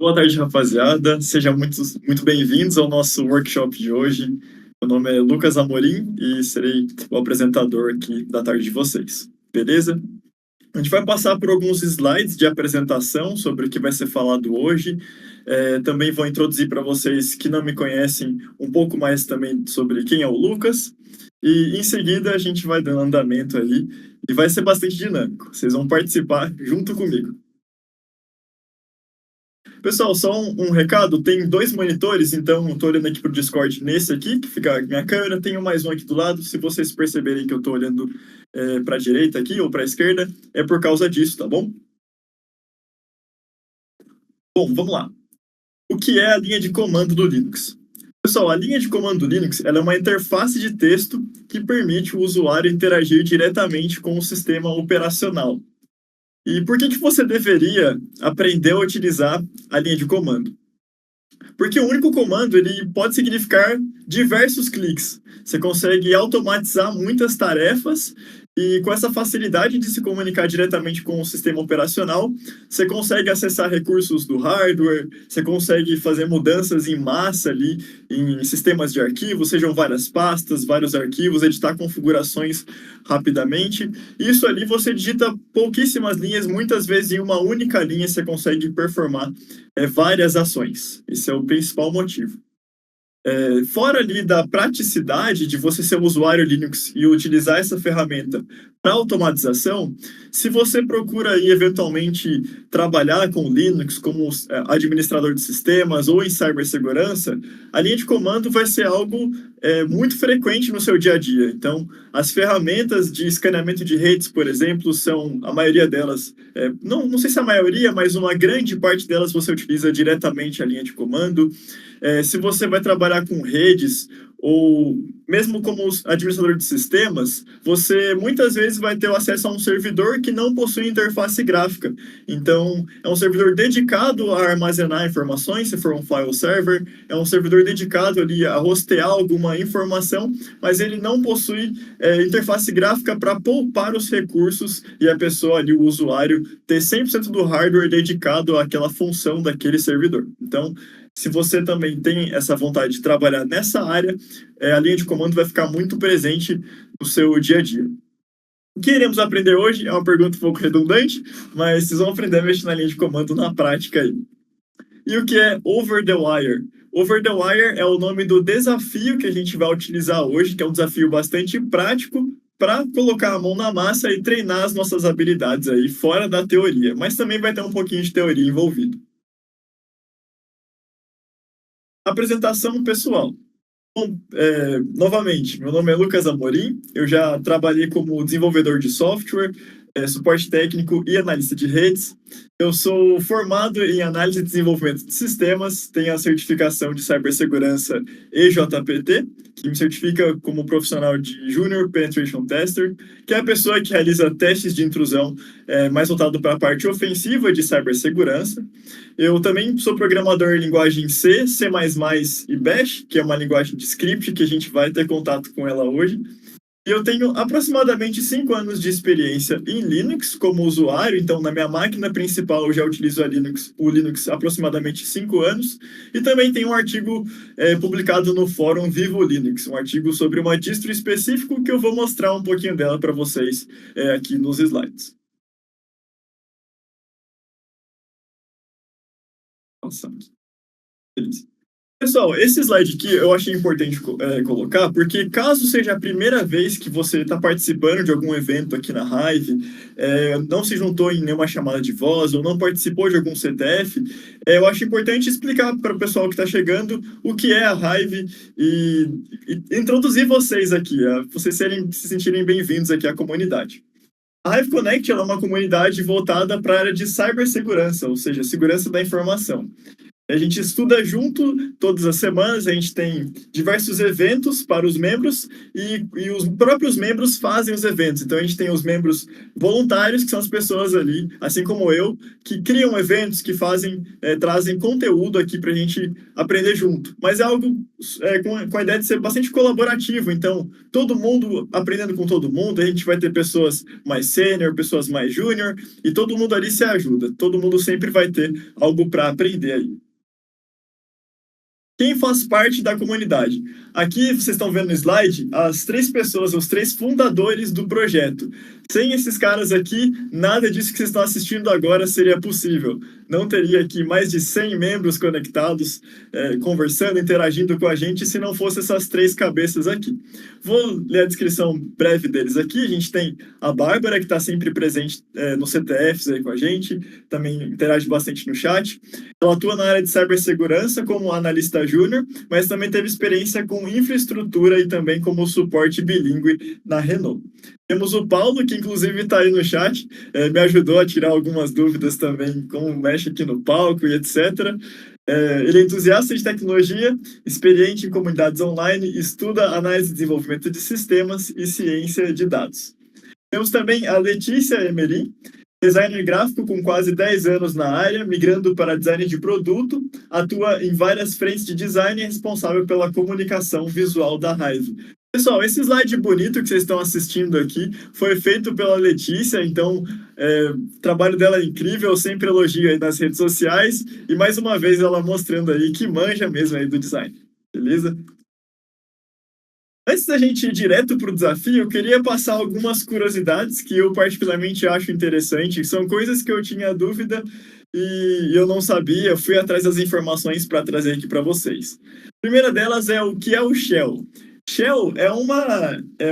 Boa tarde, rapaziada. Sejam muito bem-vindos ao nosso workshop de hoje. Meu nome é Lucas Amorim e serei o apresentador aqui da tarde de vocês. Beleza? A gente vai passar por alguns slides de apresentação sobre o que vai ser falado hoje. Também vou introduzir para vocês que não me conhecem um pouco mais também sobre quem é o Lucas. E em seguida a gente vai dando andamento aí e vai ser bastante dinâmico. Vocês vão participar junto comigo. Pessoal, só um recado, tem dois monitores, então eu tô olhando aqui pro Discord nesse aqui, que fica a minha câmera, tenho mais um aqui do lado, se vocês perceberem que eu tô olhando para a direita aqui ou para a esquerda, é por causa disso, tá bom? Bom, vamos lá. O que é a linha de comando do Linux? Pessoal, a linha de comando do Linux ela é uma interface de texto que permite o usuário interagir diretamente com o sistema operacional. E por que você deveria aprender a utilizar a linha de comando? Porque o único comando ele pode significar diversos cliques. Você consegue automatizar muitas tarefas e com essa facilidade de se comunicar diretamente com o sistema operacional, você consegue acessar recursos do hardware, você consegue fazer mudanças em massa ali em sistemas de arquivos, sejam várias pastas, vários arquivos, editar configurações rapidamente. Isso ali você digita pouquíssimas linhas, muitas vezes em uma única linha você consegue performar várias ações. Esse é o principal motivo. Fora ali da praticidade de você ser um usuário Linux e utilizar essa ferramenta para automatização, se você procura aí eventualmente trabalhar com Linux como administrador de sistemas ou em cibersegurança, a linha de comando vai ser algo muito frequente no seu dia a dia. Então, as ferramentas de escaneamento de redes, por exemplo, são a maioria delas, não sei se a maioria, mas uma grande parte delas você utiliza diretamente a linha de comando. Se você vai trabalhar com redes ou mesmo como administrador de sistemas, você muitas vezes vai ter acesso a um servidor que não possui interface gráfica. Então, é um servidor dedicado a armazenar informações, se for um file server, é um servidor dedicado ali a hostear alguma informação, mas ele não possui interface gráfica para poupar os recursos e a pessoa ali, o usuário, ter 100% do hardware dedicado àquela função daquele servidor. Então, se você também tem essa vontade de trabalhar nessa área, a linha de comando vai ficar muito presente no seu dia a dia. O que iremos aprender hoje é uma pergunta um pouco redundante, mas vocês vão aprender a mexer na linha de comando na prática aí. E o que é Over the Wire? Over the Wire é o nome do desafio que a gente vai utilizar hoje, que é um desafio bastante prático para colocar a mão na massa e treinar as nossas habilidades aí fora da teoria, mas também vai ter um pouquinho de teoria envolvido. Apresentação pessoal. Bom, novamente, meu nome é Lucas Amorim, eu já trabalhei como desenvolvedor de software, suporte técnico e analista de redes. Eu sou formado em análise e desenvolvimento de sistemas, tenho a certificação de cibersegurança EJPT, que me certifica como profissional de Junior Penetration Tester, que é a pessoa que realiza testes de intrusão mais voltado para a parte ofensiva de cibersegurança. Eu também sou programador em linguagem C, C++ e Bash, que é uma linguagem de script que a gente vai ter contato com ela hoje. E eu tenho aproximadamente 5 anos de experiência em Linux como usuário, então na minha máquina principal eu já utilizo o Linux há aproximadamente 5 anos. E também tem um artigo publicado no fórum Vivo Linux, um artigo sobre uma distro específico que eu vou mostrar um pouquinho dela para vocês aqui nos slides. Nossa, beleza. Pessoal, esse slide aqui eu achei importante colocar, porque caso seja a primeira vez que você está participando de algum evento aqui na Hive, não se juntou em nenhuma chamada de voz ou não participou de algum CTF, eu acho importante explicar para o pessoal que está chegando o que é a Hive e introduzir vocês aqui, vocês se sentirem bem-vindos aqui à comunidade. A Hive Connect é uma comunidade voltada para a área de cibersegurança, ou seja, segurança da informação. A gente estuda junto todas as semanas, a gente tem diversos eventos para os membros e os próprios membros fazem os eventos. Então, a gente tem os membros voluntários, que são as pessoas ali, assim como eu, que criam eventos, que fazem, trazem conteúdo aqui para a gente aprender junto. Mas é algo com a ideia de ser bastante colaborativo. Então, todo mundo aprendendo com todo mundo, a gente vai ter pessoas mais sênior, pessoas mais júnior, e todo mundo ali se ajuda. Todo mundo sempre vai ter algo para aprender aí. Quem faz parte da comunidade? Aqui vocês estão vendo no slide as 3 pessoas, os 3 fundadores do projeto. Sem esses caras aqui, nada disso que vocês estão assistindo agora seria possível. Não teria aqui mais de 100 membros conectados, conversando, interagindo com a gente, se não fosse essas 3 cabeças aqui. Vou ler a descrição breve deles aqui. A gente tem a Bárbara, que está sempre presente nos CTFs aí com a gente, também interage bastante no chat. Ela atua na área de cibersegurança como analista júnior, mas também teve experiência com infraestrutura e também como suporte bilíngue na Renault. Temos o Paulo, que inclusive está aí no chat, me ajudou a tirar algumas dúvidas também, como mexe aqui no palco e etc. Ele é entusiasta de tecnologia, experiente em comunidades online, estuda análise e desenvolvimento de sistemas e ciência de dados. Temos também a Letícia Emerim, designer gráfico com quase 10 anos na área, migrando para design de produto, atua em várias frentes de design e é responsável pela comunicação visual da Hive. Pessoal, esse slide bonito que vocês estão assistindo aqui foi feito pela Letícia, então o trabalho dela é incrível, eu sempre elogio aí nas redes sociais, e mais uma vez ela mostrando aí que manja mesmo aí do design, beleza? Antes da gente ir direto para o desafio, eu queria passar algumas curiosidades que eu particularmente acho interessante, são coisas que eu tinha dúvida e eu não sabia, fui atrás das informações para trazer aqui para vocês. A primeira delas é o que é o Shell. Shell é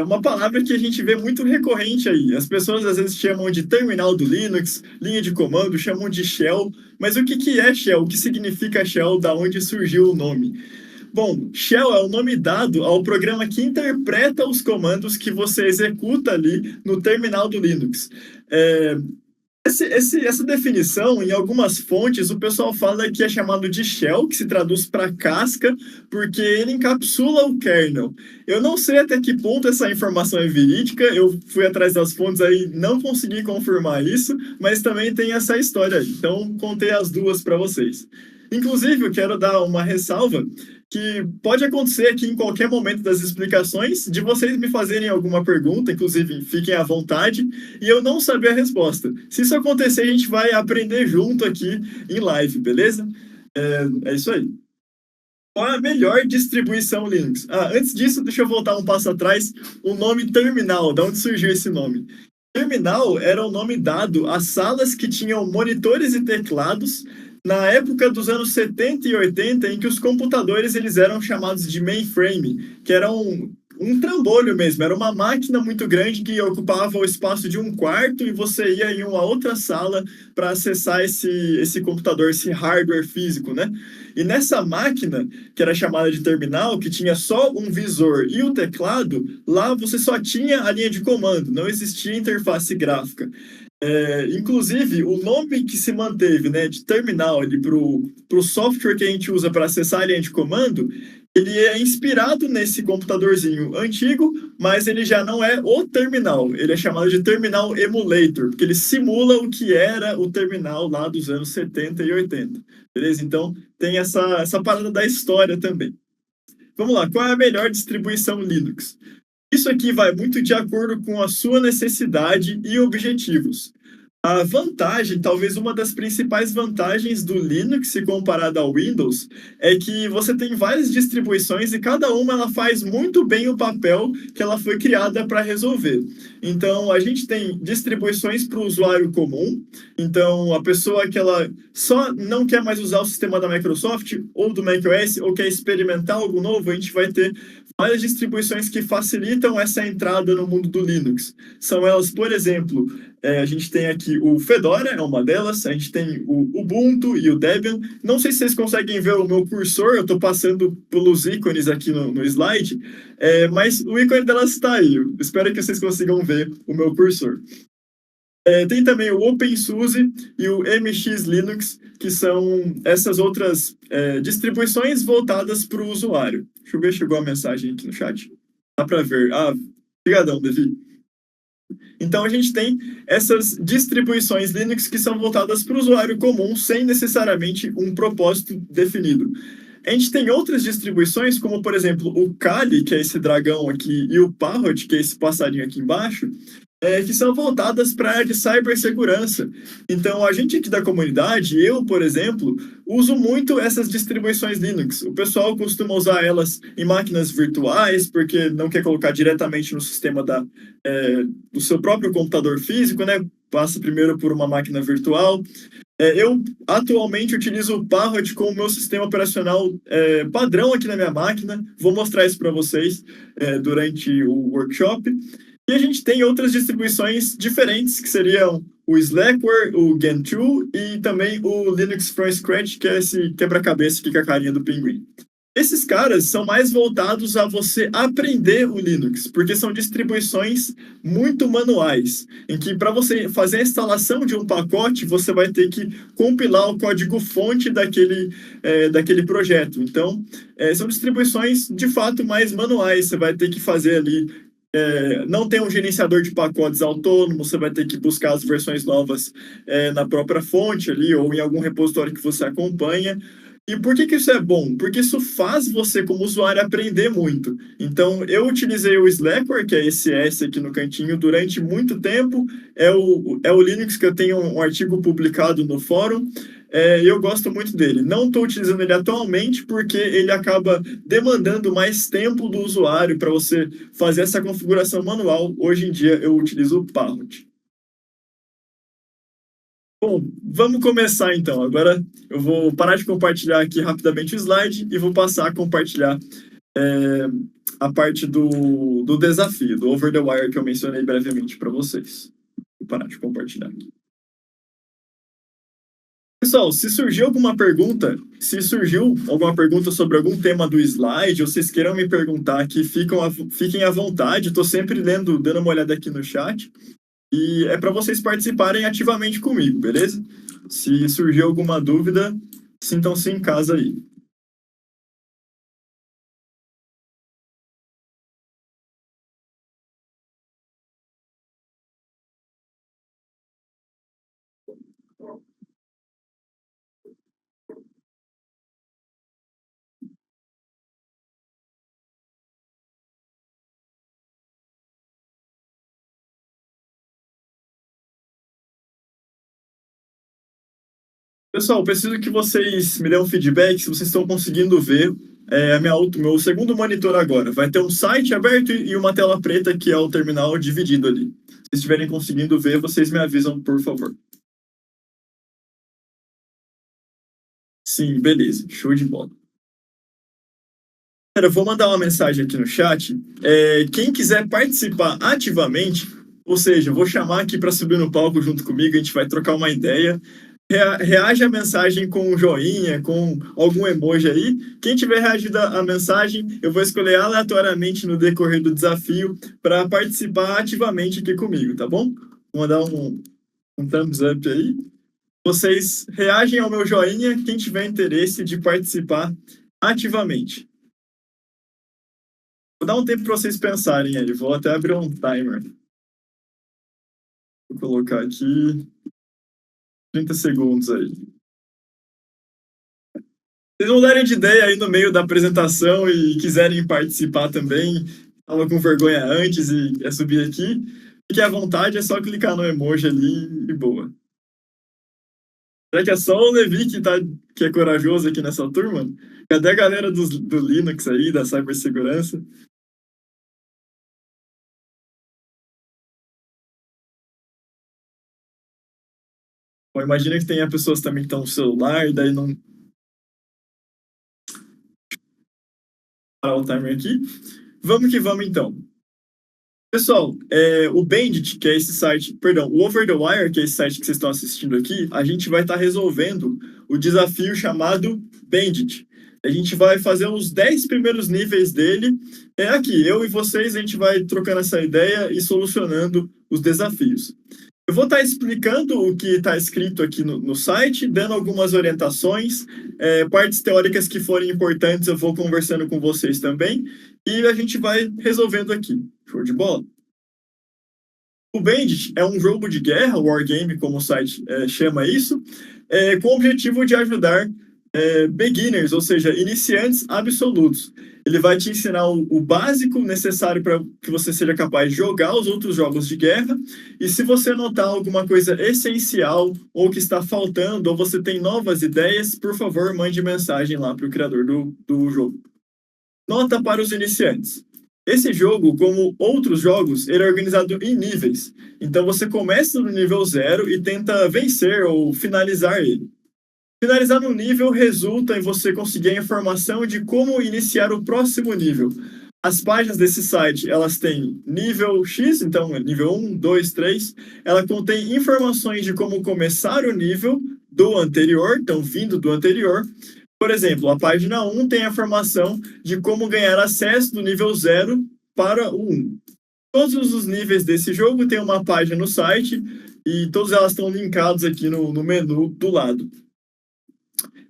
uma palavra que a gente vê muito recorrente aí. As pessoas às vezes chamam de terminal do Linux, linha de comando, chamam de Shell. Mas o que é Shell? O que significa Shell? Da onde surgiu o nome? Bom, Shell é o nome dado ao programa que interpreta os comandos que você executa ali no terminal do Linux. Essa definição, em algumas fontes, o pessoal fala que é chamado de shell, que se traduz para casca, porque ele encapsula o kernel. Eu não sei até que ponto essa informação é verídica, eu fui atrás das fontes aí, não consegui confirmar isso, mas também tem essa história aí. Então, contei as duas para vocês. Inclusive, eu quero dar uma ressalva que pode acontecer aqui em qualquer momento das explicações, de vocês me fazerem alguma pergunta, inclusive fiquem à vontade, e eu não saber a resposta. Se isso acontecer, a gente vai aprender junto aqui em live, beleza? É isso aí. Qual é a melhor distribuição Linux? Antes disso, deixa eu voltar um passo atrás. O nome terminal, de onde surgiu esse nome? Terminal era o nome dado a salas que tinham monitores e teclados na época dos anos 70 e 80, em que os computadores eles eram chamados de mainframe, que era um trambolho mesmo, era uma máquina muito grande que ocupava o espaço de um quarto e você ia em uma outra sala para acessar esse computador, esse hardware físico, né? E nessa máquina, que era chamada de terminal, que tinha só um visor e o teclado, lá você só tinha a linha de comando, não existia interface gráfica. Inclusive, o nome que se manteve, né, de terminal para o software que a gente usa para acessar a linha de comando, ele é inspirado nesse computadorzinho antigo, mas ele já não é o terminal. Ele é chamado de Terminal Emulator, porque ele simula o que era o terminal lá dos anos 70 e 80. Beleza? Então, tem essa parada da história também. Vamos lá, qual é a melhor distribuição Linux? Isso aqui vai muito de acordo com a sua necessidade e objetivos. A vantagem, talvez uma das principais vantagens do Linux se comparado ao Windows, é que você tem várias distribuições e cada uma ela faz muito bem o papel que ela foi criada para resolver. Então, a gente tem distribuições para o usuário comum. Então, a pessoa que ela só não quer mais usar o sistema da Microsoft ou do macOS ou quer experimentar algo novo, a gente vai ter várias distribuições que facilitam essa entrada no mundo do Linux. São elas, por exemplo, a gente tem aqui o Fedora, é uma delas, a gente tem o Ubuntu e o Debian. Não sei se vocês conseguem ver o meu cursor, eu estou passando pelos ícones aqui no slide, mas o ícone delas está aí. Eu espero que vocês consigam ver o meu cursor. Tem também o OpenSUSE e o MX Linux, que são essas outras distribuições voltadas para o usuário. Deixa eu ver, chegou a mensagem aqui no chat. Dá para ver. Ah, obrigadão, Davi. Então a gente tem essas distribuições Linux que são voltadas para o usuário comum, sem necessariamente um propósito definido. A gente tem outras distribuições, como por exemplo o Kali, que é esse dragão aqui, e o Parrot, que é esse passarinho aqui embaixo, que são voltadas para a área de cibersegurança. Então, a gente aqui da comunidade, eu, por exemplo, uso muito essas distribuições Linux. O pessoal costuma usar elas em máquinas virtuais, porque não quer colocar diretamente no sistema do seu próprio computador físico, né? Passa primeiro por uma máquina virtual. Eu atualmente utilizo o Parrot como meu sistema operacional padrão aqui na minha máquina. Vou mostrar isso para vocês durante o workshop. E a gente tem outras distribuições diferentes, que seriam o Slackware, o Gentoo e também o Linux from Scratch, que é esse quebra-cabeça aqui com a carinha do pinguim. Esses caras são mais voltados a você aprender o Linux, porque são distribuições muito manuais, em que para você fazer a instalação de um pacote, você vai ter que compilar o código-fonte daquele projeto. Então, são distribuições de fato mais manuais, você vai ter que fazer ali não tem um gerenciador de pacotes autônomo, você vai ter que buscar as versões novas na própria fonte ali ou em algum repositório que você acompanha. E por que isso é bom? Porque isso faz você, como usuário, aprender muito. Então, eu utilizei o Slackware, que é esse S aqui no cantinho, durante muito tempo. É o Linux que eu tenho um artigo publicado no fórum. Eu gosto muito dele. Não estou utilizando ele atualmente porque ele acaba demandando mais tempo do usuário para você fazer essa configuração manual. Hoje em dia, eu utilizo o Parrot. Bom, vamos começar então. Agora eu vou parar de compartilhar aqui rapidamente o slide e vou passar a compartilhar a parte do desafio, do Over the Wire, que eu mencionei brevemente para vocês. Vou parar de compartilhar aqui. Pessoal, se surgiu alguma pergunta, sobre algum tema do slide, ou vocês queiram me perguntar aqui, fiquem à vontade. Estou sempre dando uma olhada aqui no chat. E é para vocês participarem ativamente comigo, beleza? Se surgir alguma dúvida, sintam-se em casa aí. Pessoal, preciso que vocês me dêem um feedback se vocês estão conseguindo ver meu segundo monitor agora. Vai ter um site aberto e uma tela preta que é o terminal dividido ali. Se estiverem conseguindo ver, vocês me avisam, por favor. Sim, beleza. Show de bola. Eu vou mandar uma mensagem aqui no chat. Quem quiser participar ativamente, ou seja, eu vou chamar aqui para subir no palco junto comigo, a gente vai trocar uma ideia. Reage à mensagem com um joinha, com algum emoji aí. Quem tiver reagido à mensagem, eu vou escolher aleatoriamente no decorrer do desafio para participar ativamente aqui comigo, tá bom? Vou mandar um thumbs up aí. Vocês reagem ao meu joinha, quem tiver interesse de participar ativamente. Vou dar um tempo para vocês pensarem aí. Vou até abrir um timer. Vou colocar aqui 30 segundos aí. Vocês vão darem de ideia aí no meio da apresentação e quiserem participar também, estava com vergonha antes e quer subir aqui, fique à vontade, é só clicar no emoji ali e boa. Será que é só o Levi que é corajoso aqui nessa turma? Cadê a galera do Linux aí, da cibersegurança? Bom, imagina que tenha pessoas também que estão no celular, e daí não. Parar o timer aqui. Vamos que vamos então. Pessoal, o Bandit, que é esse site, perdão, o Over the Wire, que é esse site que vocês estão assistindo aqui, a gente vai estar resolvendo o desafio chamado Bandit. A gente vai fazer os 10 primeiros níveis dele. Aqui, eu e vocês, a gente vai trocando essa ideia e solucionando os desafios. Eu vou estar explicando o que está escrito aqui no site, dando algumas orientações, partes teóricas que forem importantes eu vou conversando com vocês também, e a gente vai resolvendo aqui. Show de bola? O Bandit é um jogo de guerra, wargame, como o site chama isso, com o objetivo de ajudar beginners, ou seja, iniciantes absolutos. Ele vai te ensinar o básico necessário para que você seja capaz de jogar os outros jogos de guerra. E se você notar alguma coisa essencial ou que está faltando, ou você tem novas ideias, por favor, mande mensagem lá para o criador do jogo. Nota para os iniciantes. Esse jogo, como outros jogos, ele é organizado em níveis. Então você começa no nível 0 e tenta vencer ou finalizar ele. Finalizar no nível resulta em você conseguir a informação de como iniciar o próximo nível. As páginas desse site, elas têm nível X, então nível 1, 2, 3. Ela contém informações de como começar o nível do anterior, então vindo do anterior. Por exemplo, a página 1 tem a informação de como ganhar acesso do nível 0 para o 1. Todos os níveis desse jogo têm uma página no site e todas elas estão linkadas aqui no menu do lado.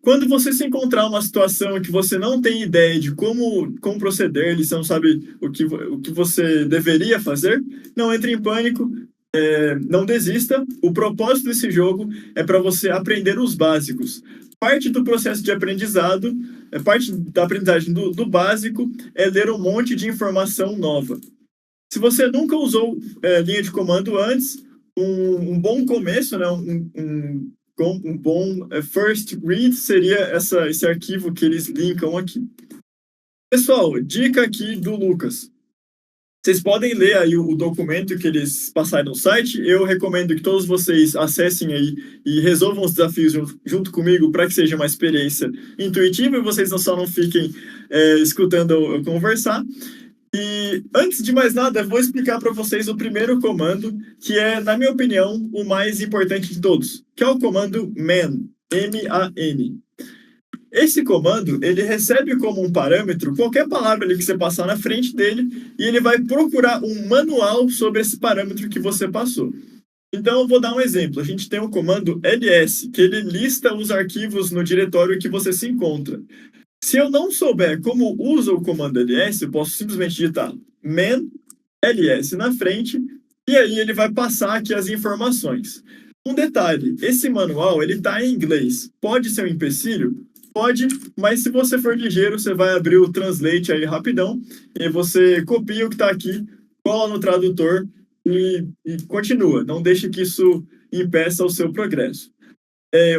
Quando você se encontrar uma situação que você não tem ideia de como proceder, você não sabe o que você deveria fazer, não entre em pânico, não desista. O propósito desse jogo é para você aprender os básicos. Parte do processo de aprendizado, parte da aprendizagem do básico é ler um monte de informação nova. Se você nunca usou linha de comando antes, um bom começo, né, um bom first read seria esse arquivo que eles linkam aqui. Pessoal, dica aqui do Lucas. Vocês podem ler aí o documento que eles passaram no site. Eu recomendo que todos vocês acessem aí e resolvam os desafios junto comigo para que seja uma experiência intuitiva e vocês só não fiquem escutando eu conversar. E antes de mais nada, eu vou explicar para vocês o primeiro comando, que é, na minha opinião, o mais importante de todos, que é o comando man, M-A-N. Esse comando, ele recebe como um parâmetro qualquer palavra ali que você passar na frente dele e ele vai procurar um manual sobre esse parâmetro que você passou. Então, eu vou dar um exemplo. A gente tem o comando ls, que ele lista os arquivos no diretório que você se encontra. Se eu não souber como usa o comando ls, eu posso simplesmente digitar man ls na frente e aí ele vai passar aqui as informações. Um detalhe, esse manual ele está em inglês. Pode ser um empecilho? Pode, mas se você for ligeiro, você vai abrir o Translate aí rapidão e você copia o que está aqui, cola no tradutor e continua. Não deixe que isso impeça o seu progresso.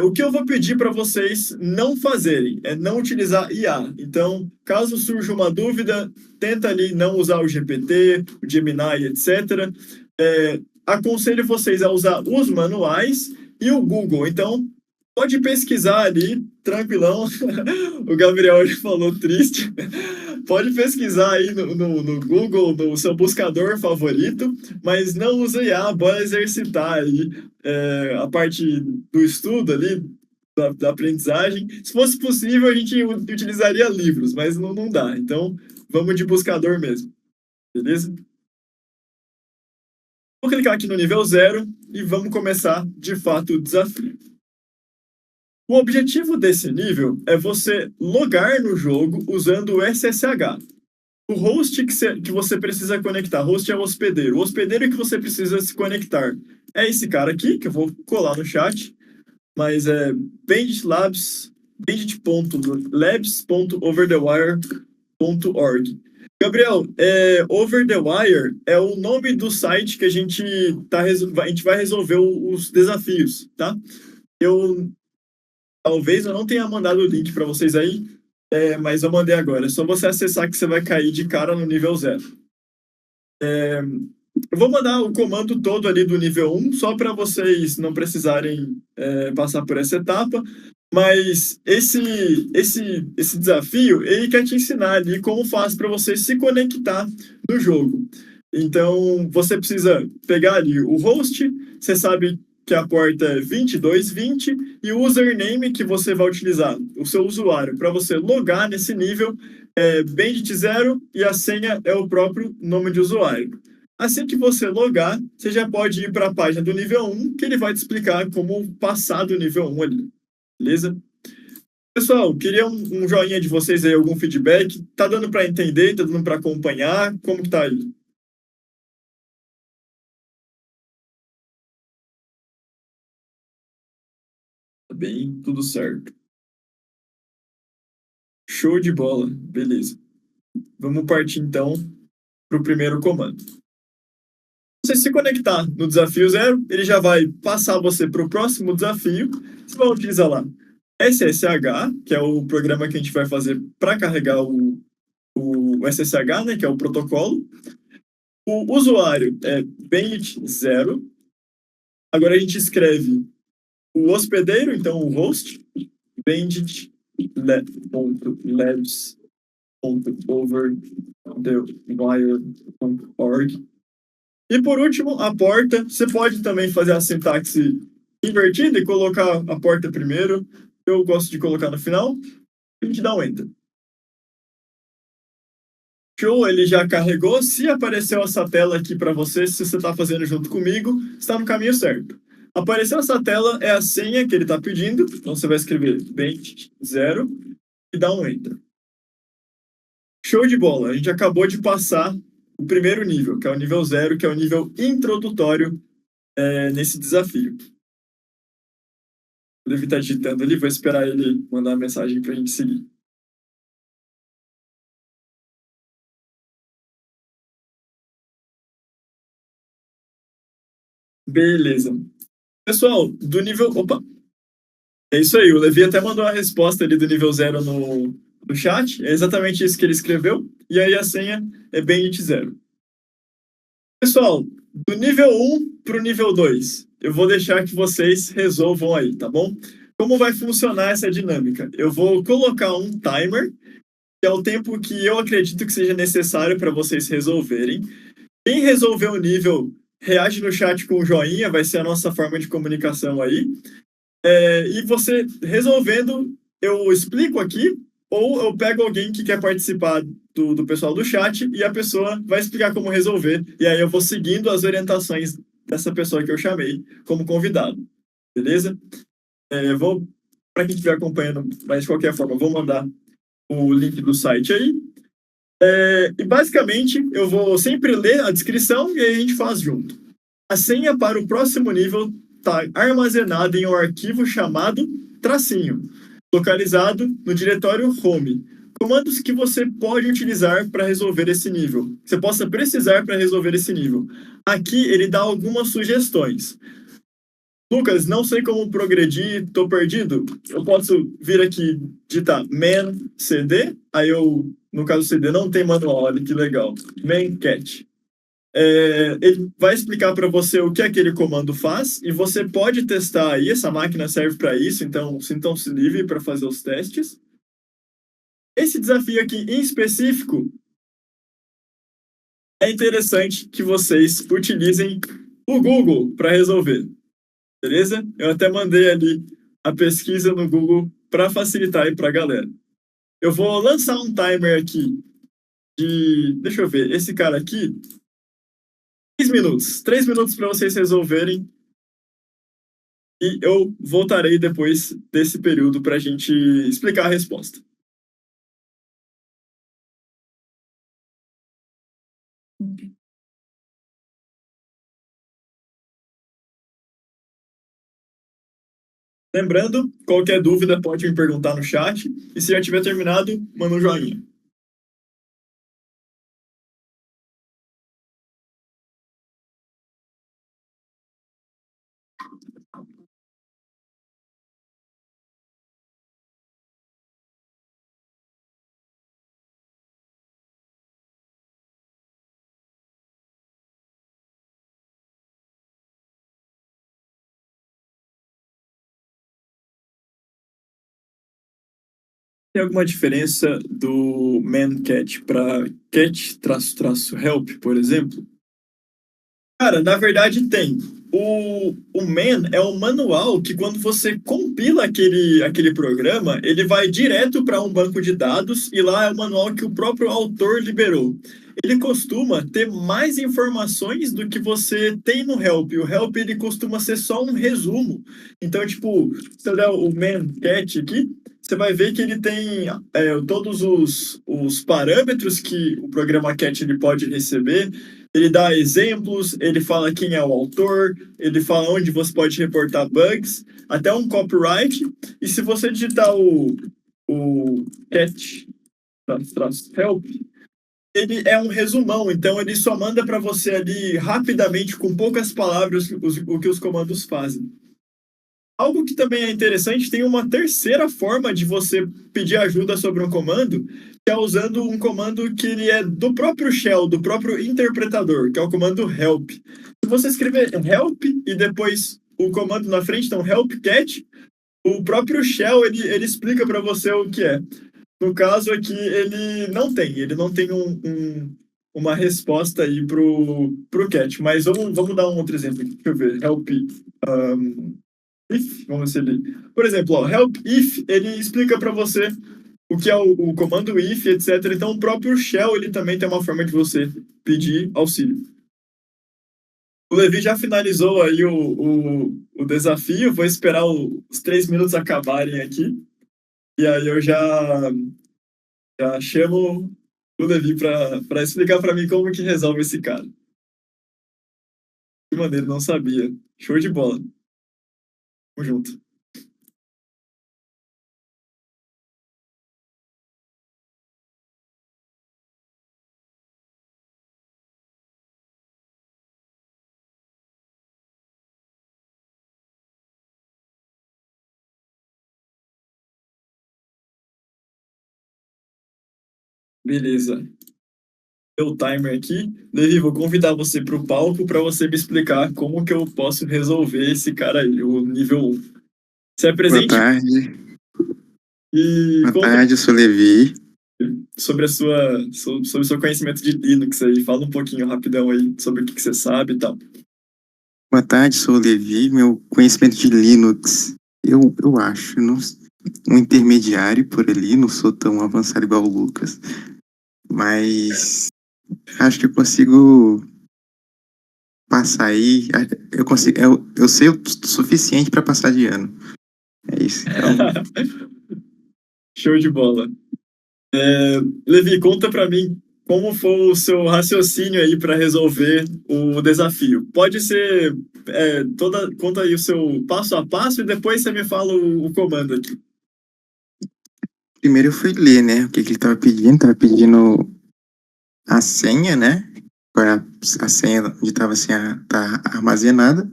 O que eu vou pedir para vocês não fazerem é não utilizar IA. Então, caso surja uma dúvida, tenta ali não usar o GPT, o Gemini, etc. Aconselho vocês a usar os manuais e o Google. Então, pode pesquisar ali, tranquilão. O Gabriel ele falou triste. Pode pesquisar aí no Google, no seu buscador favorito, mas não use IA, bora exercitar aí a parte do estudo ali, da aprendizagem. Se fosse possível, a gente utilizaria livros, mas não dá. Então, vamos de buscador mesmo. Beleza? Vou clicar aqui no nível 0 e vamos começar, de fato, o desafio. O objetivo desse nível é você logar no jogo usando o SSH. O host que você precisa conectar, host é o hospedeiro. O hospedeiro que você precisa se conectar é esse cara aqui, que eu vou colar no chat, mas é bandit.labs.overthewire.org. Gabriel, Over the Wire é o nome do site que a gente vai resolver os desafios, tá? Talvez eu não tenha mandado o link para vocês aí, mas eu mandei agora. É só você acessar que você vai cair de cara no nível 0. Eu vou mandar o comando todo ali do nível 1, só para vocês não precisarem passar por essa etapa. Mas esse desafio, ele quer te ensinar ali como faz para você se conectar no jogo. Então, você precisa pegar ali o host, você sabe que a porta é 2220 e o username que você vai utilizar, o seu usuário, para você logar nesse nível é Bandit0 e a senha é o próprio nome de usuário. Assim que você logar, você já pode ir para a página do nível 1, que ele vai te explicar como passar do nível 1 ali, beleza? Pessoal, queria um joinha de vocês aí, algum feedback. Tá dando para entender? Tá dando para acompanhar? Como que tá aí? Tá bem, tudo certo. Show de bola, beleza. Vamos partir então para o primeiro comando. Você se conectar no desafio 0, ele já vai passar você para o próximo desafio. Você vai utilizar lá SSH, que é o programa que a gente vai fazer para carregar o SSH, né, que é o protocolo. O usuário é Bandit0. Agora a gente escreve o hospedeiro, então o host, bandit.labs.over.the-wire.org. E por último, a porta. Você pode também fazer a sintaxe invertida e colocar a porta primeiro. Eu gosto de colocar no final. A gente dá um enter. Show, ele já carregou. Se apareceu essa tela aqui para você, se você está fazendo junto comigo, está no caminho certo. Apareceu essa tela, é a senha que ele está pedindo. Então você vai escrever bent0 e dá um enter. Show de bola. A gente acabou de passar o primeiro nível, que é o nível 0, que é o nível introdutório nesse desafio. O Levi está digitando ali, vou esperar ele mandar a mensagem para a gente seguir. Beleza. Pessoal, do nível. Opa! É isso aí, o Levi até mandou a resposta ali do nível 0 no chat. É exatamente isso que ele escreveu. E aí a senha é Bandit0. Pessoal, do nível 1 para o nível 2, eu vou deixar que vocês resolvam aí, tá bom? Como vai funcionar essa dinâmica? Eu vou colocar um timer, que é o tempo que eu acredito que seja necessário para vocês resolverem. Quem resolver o nível, reage no chat com um joinha, vai ser a nossa forma de comunicação aí. E você resolvendo, eu explico aqui, ou eu pego alguém que quer participar do pessoal do chat e a pessoa vai explicar como resolver. E aí eu vou seguindo as orientações dessa pessoa que eu chamei como convidado. Beleza? Vou, para quem estiver acompanhando, mas de qualquer forma, eu vou mandar o link do site aí. E basicamente eu vou sempre ler a descrição e aí a gente faz junto. A senha para o próximo nível está armazenada em um arquivo chamado tracinho, localizado no diretório home. Comandos que você pode utilizar para resolver esse nível. Você possa precisar para resolver esse nível. Aqui ele dá algumas sugestões. Lucas, não sei como progredir, tô perdido. Eu posso vir aqui digitar man cd, aí eu, no caso cd não tem manual, olha que legal. Man cat. Ele vai explicar para você o que aquele comando faz e você pode testar aí. Essa máquina serve para isso, então sintam-se livre para fazer os testes. Esse desafio aqui em específico é interessante que vocês utilizem o Google para resolver, beleza? Eu até mandei ali a pesquisa no Google para facilitar aí para a galera. Eu vou lançar um timer aqui deixa eu ver, esse cara aqui, 3 minutos. 3 minutos para vocês resolverem. E eu voltarei depois desse período para a gente explicar a resposta. Lembrando, qualquer dúvida pode me perguntar no chat. E se já tiver terminado, manda um joinha. Tem alguma diferença do man-cat para cat-help, por exemplo? Cara, na verdade tem. o man é um manual que, quando você compila aquele programa, ele vai direto para um banco de dados e lá é o manual que o próprio autor liberou. Ele costuma ter mais informações do que você tem no help. O help ele costuma ser só um resumo. Então, tipo, se você der o man cat aqui, você vai ver que ele tem todos os parâmetros que o programa cat ele pode receber. Ele dá exemplos, ele fala quem é o autor, ele fala onde você pode reportar bugs, até um copyright. E se você digitar o cat help, ele é um resumão, então ele só manda para você ali rapidamente, com poucas palavras, o que os comandos fazem. Algo que também é interessante, tem uma terceira forma de você pedir ajuda sobre um comando, que é usando um comando que ele é do próprio shell, do próprio interpretador, que é o comando help. Se você escrever help e depois o comando na frente, então help cat, o próprio shell ele explica para você o que é. No caso aqui, ele não tem uma resposta aí pro cat, mas vamos dar um outro exemplo aqui. Deixa eu ver, help. If, vamos ver se ele... Por exemplo, ó, help if, ele explica para você o que é o comando if, etc. Então, o próprio shell, ele também tem uma forma de você pedir auxílio. O Levi já finalizou aí o desafio, vou esperar os 3 minutos acabarem aqui, e aí eu já chamo o Levi para explicar para mim como que resolve esse cara. Que maneiro, não sabia. Show de bola. Tamo junto. Beleza. O timer aqui. Levi, vou convidar você para o palco para você me explicar como que eu posso resolver esse cara aí, o nível 1. Se Boa apresente tarde. e Boa conta tarde, eu sou Levi. sobre sobre o seu conhecimento de Linux aí. Fala um pouquinho rapidão aí sobre o que você sabe e tal. Boa tarde, sou o Levi. Meu conhecimento de Linux, eu acho, um intermediário por ali, não sou tão avançado igual o Lucas, mas acho que eu consigo passar aí. Eu consigo, eu sei o suficiente para passar de ano. É isso. Então, Show de bola. Levi, conta para mim como foi o seu raciocínio aí para resolver o desafio. Pode ser conta aí o seu passo a passo e depois você me fala o comando aqui. primeiro eu fui ler, né, o que ele estava pedindo. Tava pedindo a senha, né? Qual é a senha onde estava a senha tá armazenada.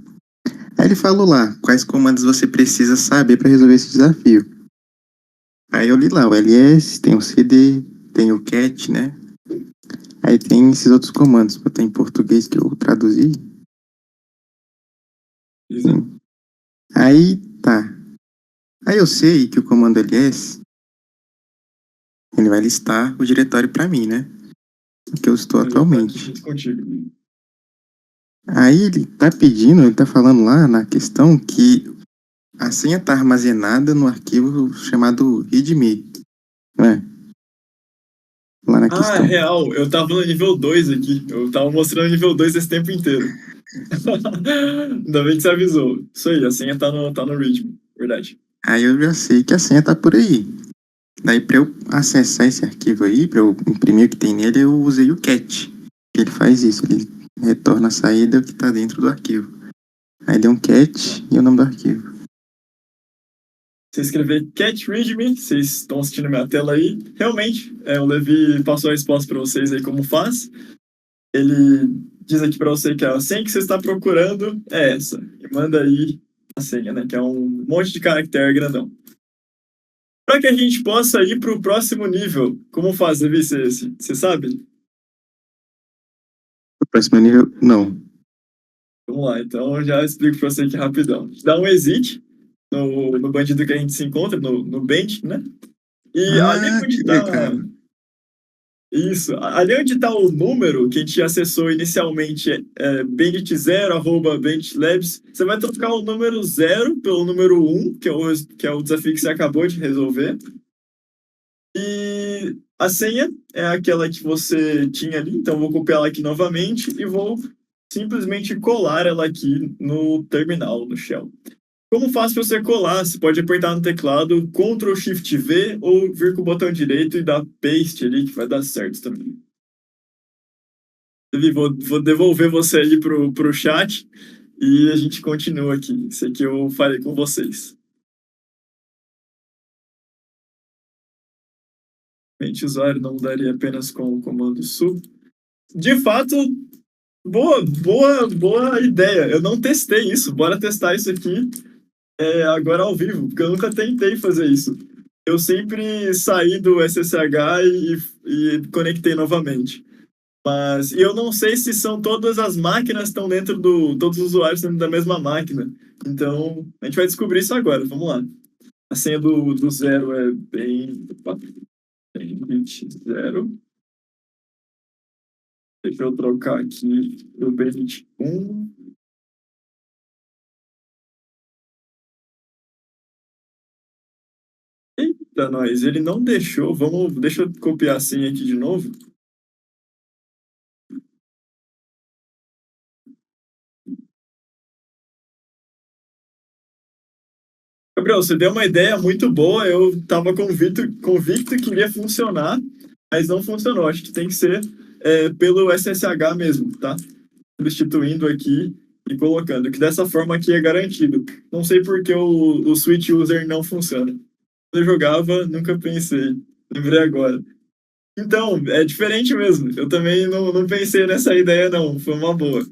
Aí ele falou lá, quais comandos você precisa saber para resolver esse desafio. Aí eu li lá, o ls, tem o cd, tem o cat, né? Aí tem esses outros comandos, botar em português que eu traduzi. Sim. Aí tá. Aí eu sei que o comando ls, ele vai listar o diretório para mim, né? Que eu estou atualmente. Aí ele tá pedindo, ele tá falando lá na questão que a senha tá armazenada no arquivo chamado readme, né? Lá na questão. Real, eu tava no nível 2 aqui. Eu tava mostrando o nível 2 esse tempo inteiro. Ainda bem que você avisou. Isso aí, a senha tá no ritmo, verdade. Aí eu já sei que a senha tá por aí. Daí para eu acessar esse arquivo aí, para eu imprimir o que tem nele, eu usei o cat. Ele faz isso, ele retorna a saída que tá dentro do arquivo. Aí deu um cat e o nome do arquivo. Se escrever cat readme, vocês estão assistindo minha tela aí. Realmente, o Levi passou a resposta para vocês aí como faz. Ele diz aqui para você que a senha que você está procurando é essa. E manda aí a senha, né? Que é um monte de caractere grandão. Para que a gente possa ir para o próximo nível, como faz, Levi? Você sabe? O próximo nível, não. Vamos lá, então eu já explico para você aqui rapidão. Dá um exit no bandido que a gente se encontra, no bench, né? E ali Ah, onde que tá. legal. Isso. Ali onde está o número que a gente acessou inicialmente, bandit0, @banditlabs, você vai trocar o número 0 pelo número 1, que é o desafio que você acabou de resolver. E a senha é aquela que você tinha ali, então vou copiar ela aqui novamente e vou simplesmente colar ela aqui no terminal, no shell. Como faz para você colar? Você pode apertar no teclado Ctrl Shift V ou vir com o botão direito e dar paste ali, que vai dar certo também. Levi, vou devolver você ali pro chat e a gente continua aqui. Isso aqui eu falei com vocês. Mente usuário não mudaria apenas com o comando SU. De fato, boa ideia. Eu não testei isso. Bora testar isso aqui agora ao vivo, porque eu nunca tentei fazer isso. Eu sempre saí do SSH e conectei novamente. Mas eu não sei se são todas as máquinas estão dentro todos os usuários dentro da mesma máquina. Então, a gente vai descobrir isso agora. Vamos lá. A senha do zero é bem 20. Deixa eu trocar aqui o B21. Eita, nós, ele não deixou. Deixa eu copiar a senha aqui de novo. Gabriel, você deu uma ideia muito boa. Eu estava convicto que iria funcionar, mas não funcionou. Acho que tem que ser pelo SSH mesmo, tá? Substituindo aqui e colocando, que dessa forma aqui é garantido. Não sei por que o switch user não funciona. Quando eu jogava, nunca pensei. Lembrei agora. Então, é diferente mesmo. Eu também não pensei nessa ideia, não. Foi uma boa.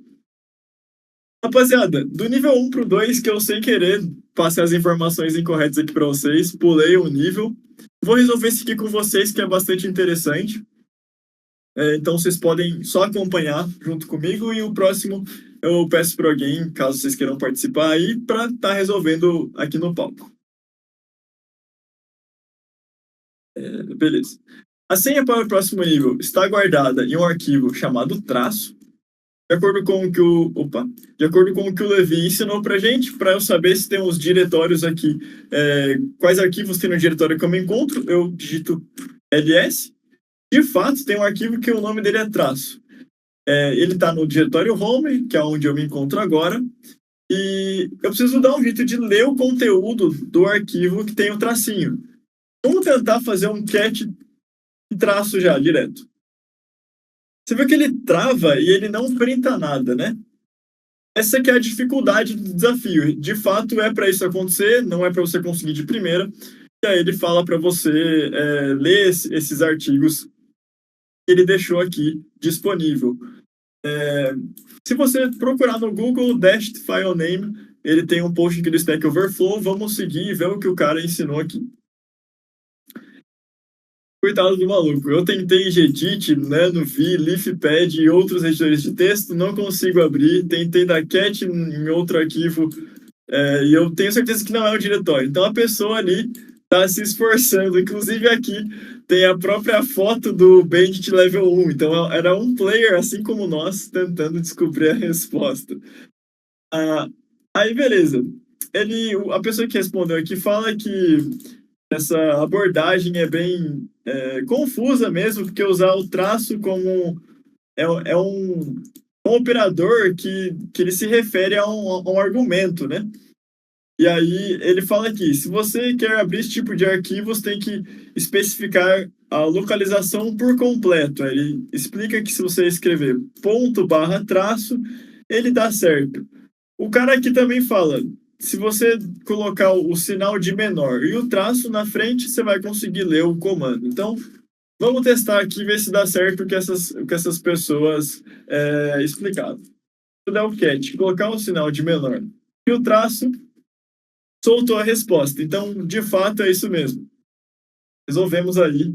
Rapaziada, do nível 1 pro 2, que eu sem querer passei as informações incorretas aqui para vocês, pulei um nível. Vou resolver esse aqui com vocês, que é bastante interessante. Então vocês podem só acompanhar junto comigo e o próximo eu peço para alguém, caso vocês queiram participar aí, para estar resolvendo aqui no palco. Beleza. A senha para o próximo nível está guardada em um arquivo chamado traço. De acordo com o que de acordo com o que o Levi ensinou para gente, para eu saber se tem os diretórios aqui, quais arquivos tem no diretório que eu me encontro, eu digito ls. De fato, tem um arquivo que o nome dele é traço. Ele está no diretório home, que é onde eu me encontro agora, e eu preciso dar um jeito de ler o conteúdo do arquivo que tem o tracinho. Vamos tentar fazer um cat traço já, direto. Você vê que ele trava e ele não printa nada, né? Essa que é a dificuldade do desafio. De fato, é para isso acontecer, não é para você conseguir de primeira. E aí ele fala para você ler esses artigos que ele deixou aqui disponível. Se você procurar no Google Dashed File Name, ele tem um post aqui do Stack Overflow. Vamos seguir e ver o que o cara ensinou aqui. Coitado do maluco. Eu tentei Gedit, NanoVi, LeafPad e outros editores de texto, não consigo abrir. Tentei dar cat em outro arquivo e eu tenho certeza que não é um diretório. Então a pessoa ali está se esforçando. Inclusive aqui tem a própria foto do Bandit Level 1. Então era um player, assim como nós, tentando descobrir a resposta. Aí beleza. A pessoa que respondeu aqui fala que essa abordagem é bem confusa mesmo, porque usar o traço como um operador que ele se refere a um argumento, né? E aí ele fala aqui, se você quer abrir esse tipo de arquivos, tem que especificar a localização por completo. Aí ele explica que se você escrever ponto barra traço, ele dá certo. O cara aqui também fala, se você colocar o sinal de menor e o traço na frente, você vai conseguir ler o comando. Então, vamos testar aqui e ver se dá certo o que essas pessoas explicaram. Se eu der o cat, colocar o sinal de menor e o traço, soltou a resposta. Então, de fato, é isso mesmo. Resolvemos aí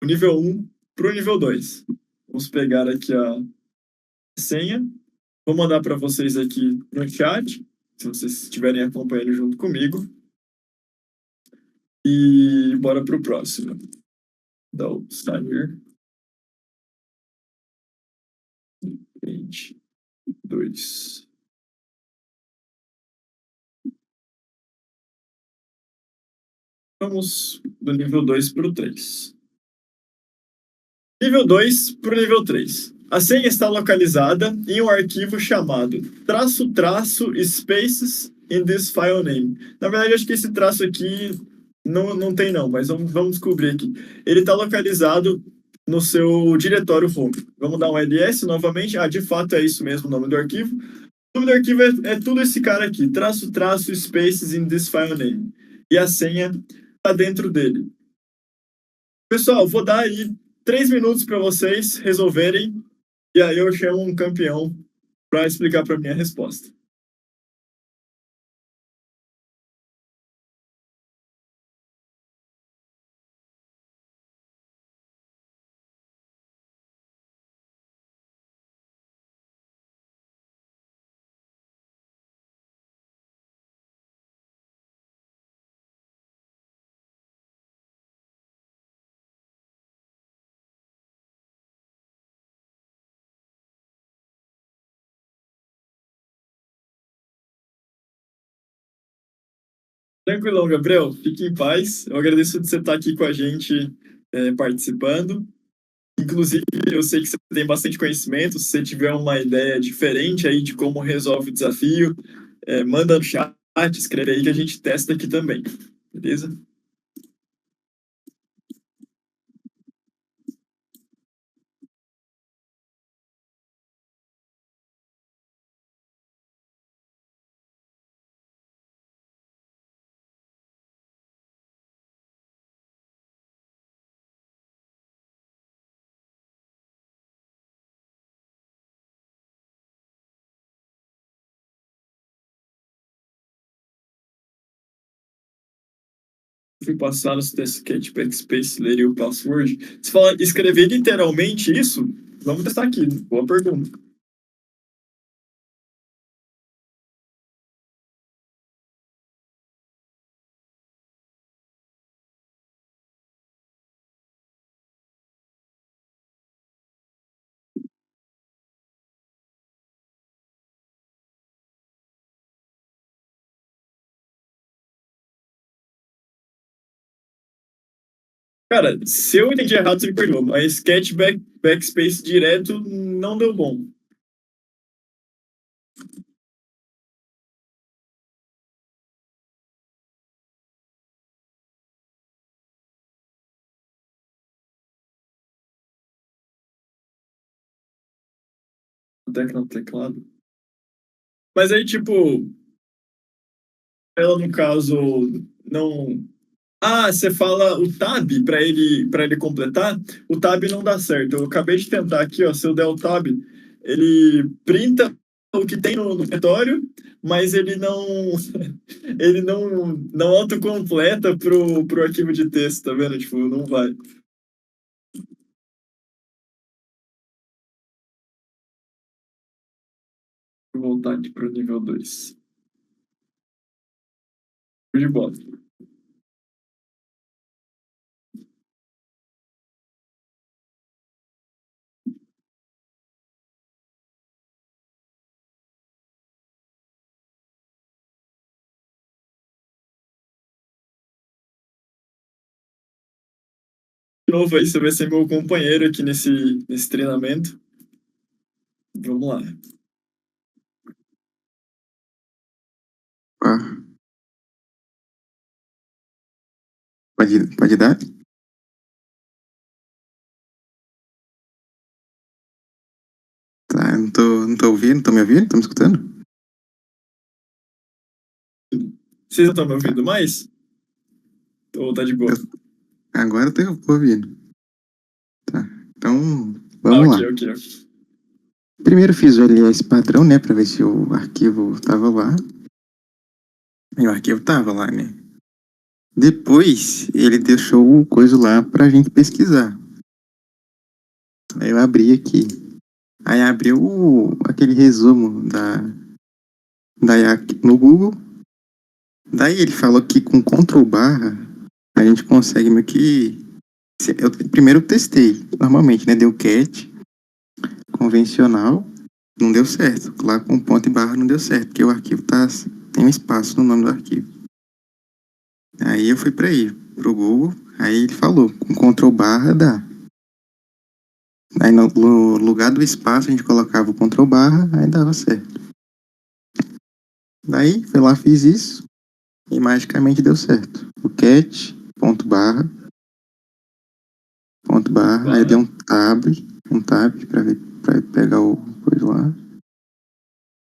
o nível 1 para o nível 2. Vamos pegar aqui a senha. Vou mandar para vocês aqui no chat, se vocês estiverem acompanhando junto comigo. E bora pro próximo. Dá o sair. 22. Vamos do nível 2 para o 3. Nível 2 para o nível 3. A senha está localizada em um arquivo chamado --spaces in this file name. Na verdade, acho que esse traço aqui não tem não, mas vamos descobrir aqui. Ele está localizado no seu diretório home. Vamos dar um ls novamente. De fato é isso mesmo o nome do arquivo. O nome do arquivo é tudo esse cara aqui, --spaces in this file name. E a senha está dentro dele. Pessoal, vou dar aí 3 minutos para vocês resolverem, e aí eu chamo um campeão para explicar para mim a resposta. Tranquilão, Gabriel. Fique em paz. Eu agradeço de você estar aqui com a gente participando. Inclusive, eu sei que você tem bastante conhecimento. Se você tiver uma ideia diferente aí de como resolve o desafio, manda no chat, escreve aí que a gente testa aqui também. Beleza? Fui passar no sketch backspace, ler o password. Você fala escrever literalmente isso? Vamos testar aqui. Boa pergunta. Cara, se eu entendi errado, você me perdoa, mas sketch backspace direto não deu bom. Tecla no teclado. Mas aí, tipo, ela no caso não. Você fala o tab para ele completar? O tab não dá certo. Eu acabei de tentar aqui, ó. Se eu der o tab, ele printa o que tem no diretório, mas ele não ele não autocompleta pro arquivo de texto, tá vendo? Tipo, não vai. Vou voltar aqui pro nível 2. De bola. De novo aí, você vai ser meu companheiro aqui nesse treinamento. Vamos lá. Pode dar? Tá, não tô ouvindo, tô me ouvindo? Tô me escutando? Vocês não estão me ouvindo mais? Ou tá de boa? Agora eu tô ouvindo. Tá, então vamos lá. Ok. Primeiro fiz o ls padrão, né, pra ver se o arquivo tava lá. E o arquivo tava lá, né? Depois ele deixou o coisa lá pra gente pesquisar. Aí eu abri aqui. Aí abriu aquele resumo da IAC no Google. Daí ele falou que com Ctrl barra a gente consegue meio que. Primeiro eu testei, normalmente, né? Deu cat convencional. não deu certo. Lá com ponto e barra não deu certo, porque o arquivo tem um espaço no nome do arquivo. Aí eu fui para aí, pro Google, aí ele falou, com Ctrl barra dá. Aí no lugar do espaço a gente colocava o Ctrl barra, aí dava certo. Daí, fui lá, fiz isso, e magicamente deu certo. O cat, ponto barra, aí deu um tab pra pegar o coisa lá.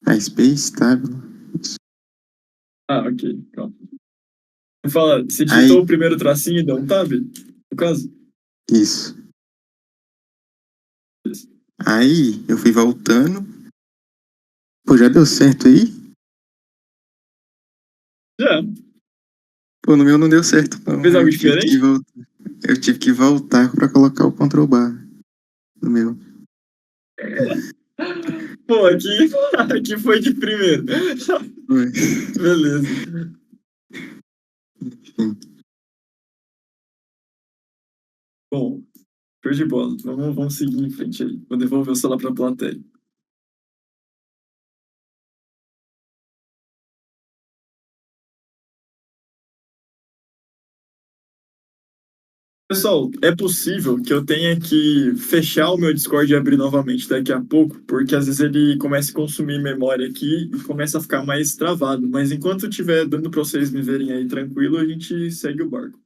Aí space, tab, isso. Ah, ok. Calma. Você fala, você Aí, digitou o primeiro tracinho e deu um tab? No caso? isso. Aí, eu fui voltando. Pô, já deu certo aí? Já. Pô, no meu não deu certo, não. Fez algo diferente? Eu tive que voltar pra colocar o Ctrl bar no meu. Pô, aqui, aqui foi de primeiro. Foi. Beleza. Enfim. Bom, show de bola. Vamos seguir em frente aí. Vou devolver o celular pra plateia. Pessoal, é possível que eu tenha que fechar o meu Discord e abrir novamente daqui a pouco, porque às vezes ele começa a consumir memória aqui e começa a ficar mais travado. Mas enquanto estiver dando para vocês me verem aí tranquilo, a gente segue o barco.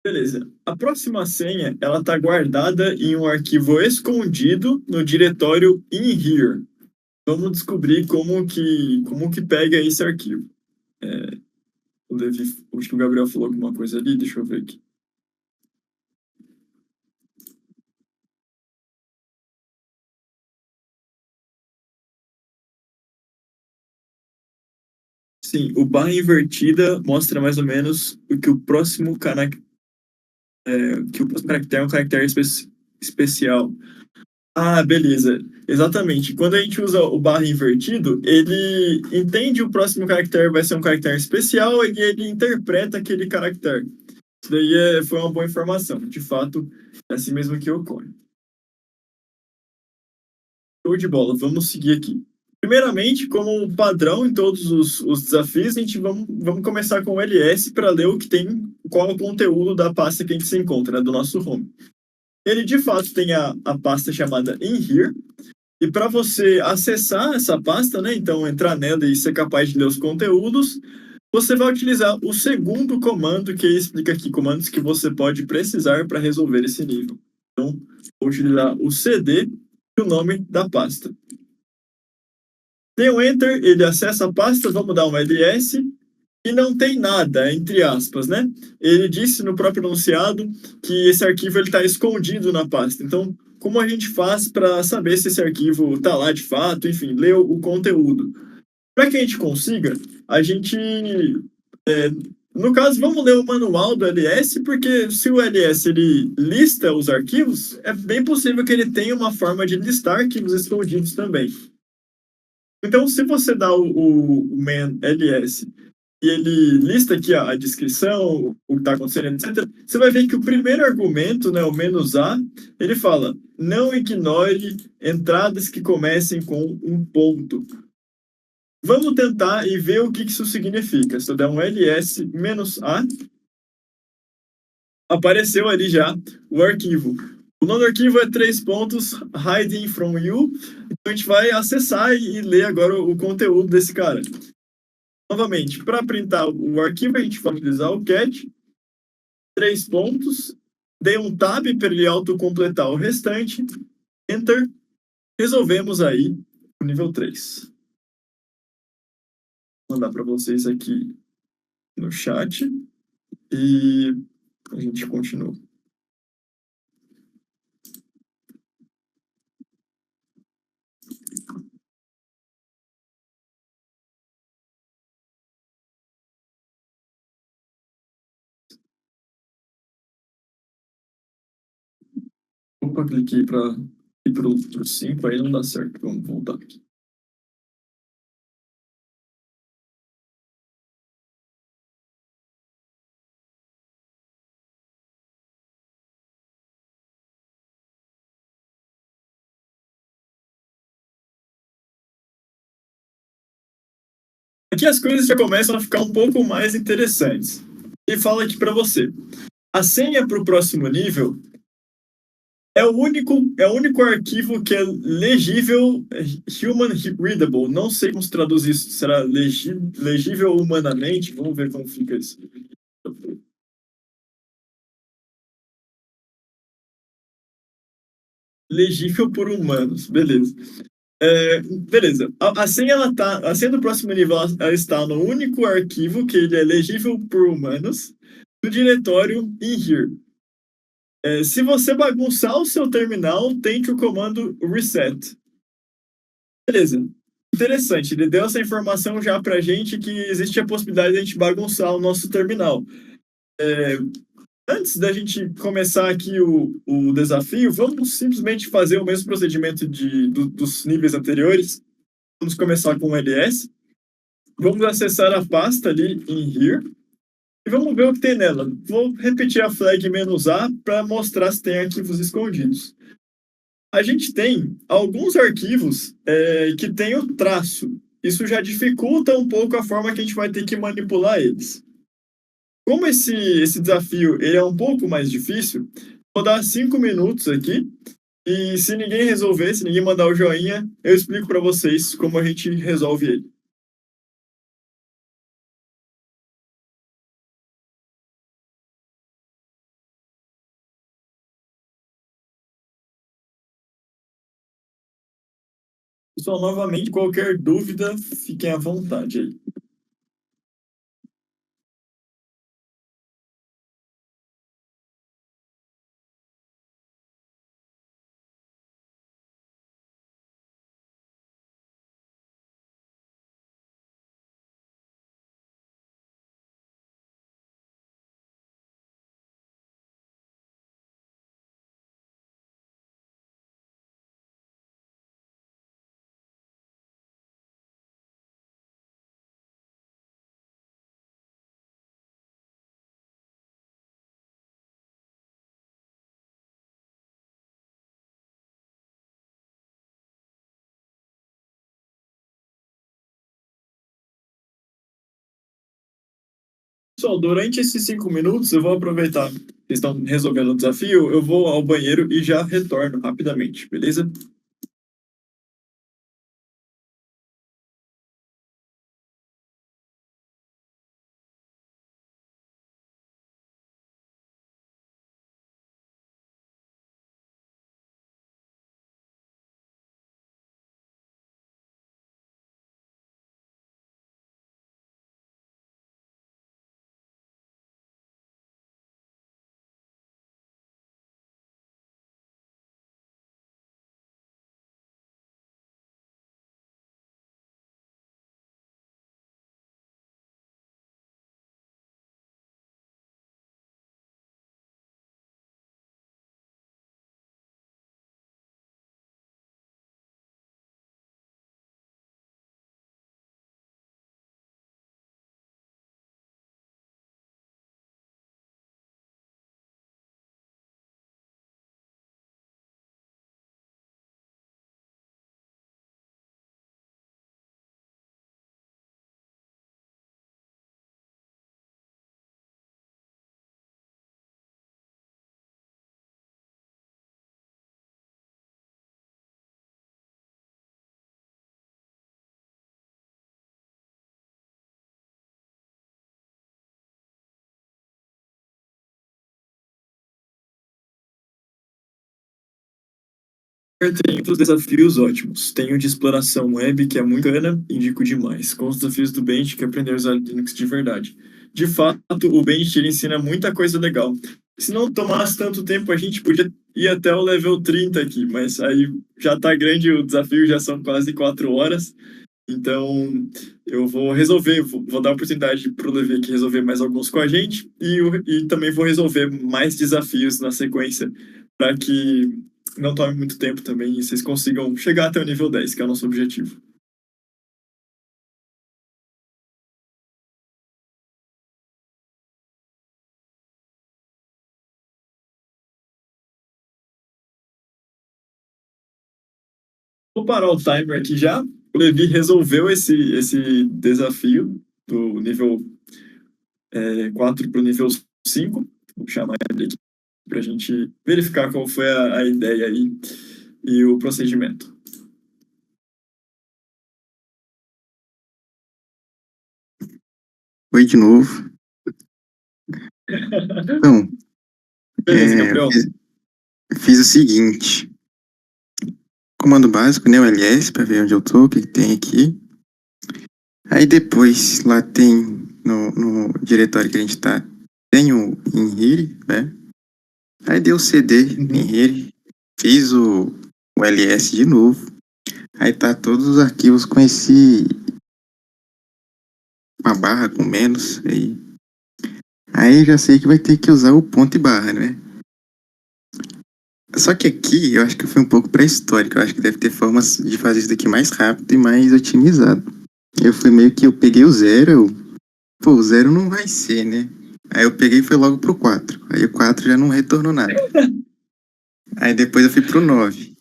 Beleza. A próxima senha, ela está guardada em um arquivo escondido no diretório in here. Vamos descobrir como que pega esse arquivo. O Levi, acho que o Gabriel falou alguma coisa ali, deixa eu ver aqui. Sim, o barra invertida mostra mais ou menos o que o próximo caractere é um caractere especial. Ah, beleza. Exatamente. Quando a gente usa o barra invertido, ele entende o próximo caractere vai ser um caractere especial e ele interpreta aquele caractere. Isso daí foi uma boa informação. De fato, é assim mesmo que ocorre. Show de bola. Vamos seguir aqui. Primeiramente, como padrão em todos os desafios, a gente vamos começar com o ls para ler o que tem, qual é o conteúdo da pasta que a gente se encontra, né, do nosso home. Ele de fato tem a pasta chamada in here, e para você acessar essa pasta, né, então entrar nela e ser capaz de ler os conteúdos, você vai utilizar o segundo comando que explica aqui, comandos que você pode precisar para resolver esse nível. Então, vou utilizar o cd e o nome da pasta. Tem um Enter, ele acessa a pasta, vamos dar um ls, e não tem nada, entre aspas, né? Ele disse no próprio enunciado que esse arquivo está escondido na pasta. Então, como a gente faz para saber se esse arquivo está lá de fato, enfim, ler o conteúdo? Para que a gente consiga, a gente, no caso, vamos ler o manual do ls, porque se o ls ele lista os arquivos, é bem possível que ele tenha uma forma de listar arquivos escondidos também. Então, se você dá o man ls e ele lista aqui a descrição, o que está acontecendo, etc., você vai ver que o primeiro argumento, né, o menos "a", ele fala: não ignore entradas que comecem com um ponto. Vamos tentar e ver o que isso significa. Se eu der um ls "-a", apareceu ali já o arquivo. O nome do arquivo é 3 pontos, hiding from you. Então a gente vai acessar e ler agora o conteúdo desse cara. Novamente, para printar o arquivo, a gente vai utilizar o cat, 3 pontos, dei um tab para ele autocompletar o restante, enter, resolvemos aí o nível 3. Vou mandar para vocês aqui no chat e a gente continua. Opa, cliquei para ir para o 5, aí não dá certo. Vamos voltar aqui. Aqui as coisas já começam a ficar um pouco mais interessantes. Ele fala aqui para você. A senha para o próximo nível é o único arquivo que é legível, human readable. Não sei como se traduz isso. Será legível humanamente? Vamos ver como fica isso. Legível por humanos, beleza. Beleza. A senha do próximo nível ela está no único arquivo que ele é legível por humanos do diretório in here. Se você bagunçar o seu terminal, tente o comando reset. Beleza. Interessante, ele deu essa informação já pra gente que existe a possibilidade de a gente bagunçar o nosso terminal. Antes da gente começar aqui o desafio, vamos simplesmente fazer o mesmo procedimento dos níveis anteriores. Vamos começar com o ls. Vamos acessar a pasta ali em here e vamos ver o que tem nela. Vou repetir a flag "-a" para mostrar se tem arquivos escondidos. A gente tem alguns arquivos que tem o traço. Isso já dificulta um pouco a forma que a gente vai ter que manipular eles. Como esse desafio ele é um pouco mais difícil, vou dar 5 minutos aqui. E se ninguém resolver, se ninguém mandar o joinha, eu explico para vocês como a gente resolve ele. Pessoal, novamente, qualquer dúvida, fiquem à vontade aí. Pessoal, durante esses 5 minutos, eu vou aproveitar que vocês estão resolvendo o desafio, eu vou ao banheiro e já retorno rapidamente, beleza? Tem muitos desafios ótimos. Tem o de exploração web, que é muito bacana, indico demais. Com os desafios do Bench, que é aprender a usar Linux de verdade. De fato, o Bench ele ensina muita coisa legal. Se não tomasse tanto tempo, a gente podia ir até o level 30 aqui, mas aí já tá grande o desafio, já são quase 4 horas. Então, eu vou resolver, vou dar a oportunidade para o Levi aqui resolver mais alguns com a gente e também vou resolver mais desafios na sequência para que não tome muito tempo também e vocês consigam chegar até o nível 10, que é o nosso objetivo. Vou parar o timer aqui já. O Levi resolveu esse desafio do nível 4 para o nível 5. Vou chamar ele aqui para a gente verificar qual foi a ideia aí e o procedimento. Oi de novo. Então, Beleza, Gabriel. fiz o seguinte. Comando básico, né? O ls, para ver onde eu tô, o que tem aqui. Aí depois, lá tem, no diretório que a gente tá, tem o inhere, né? Aí deu cd inhere, fiz o ls de novo. Aí tá todos os arquivos com uma barra com menos. Aí já sei que vai ter que usar o ponto e barra, né? Só que aqui eu acho que foi um pouco pré-histórico. Eu acho que deve ter formas de fazer isso daqui mais rápido e mais otimizado. Eu peguei o zero, pô, o zero não vai ser, né? Aí eu peguei e fui logo pro 4. Aí o 4 já não retornou nada. Aí depois eu fui pro 9.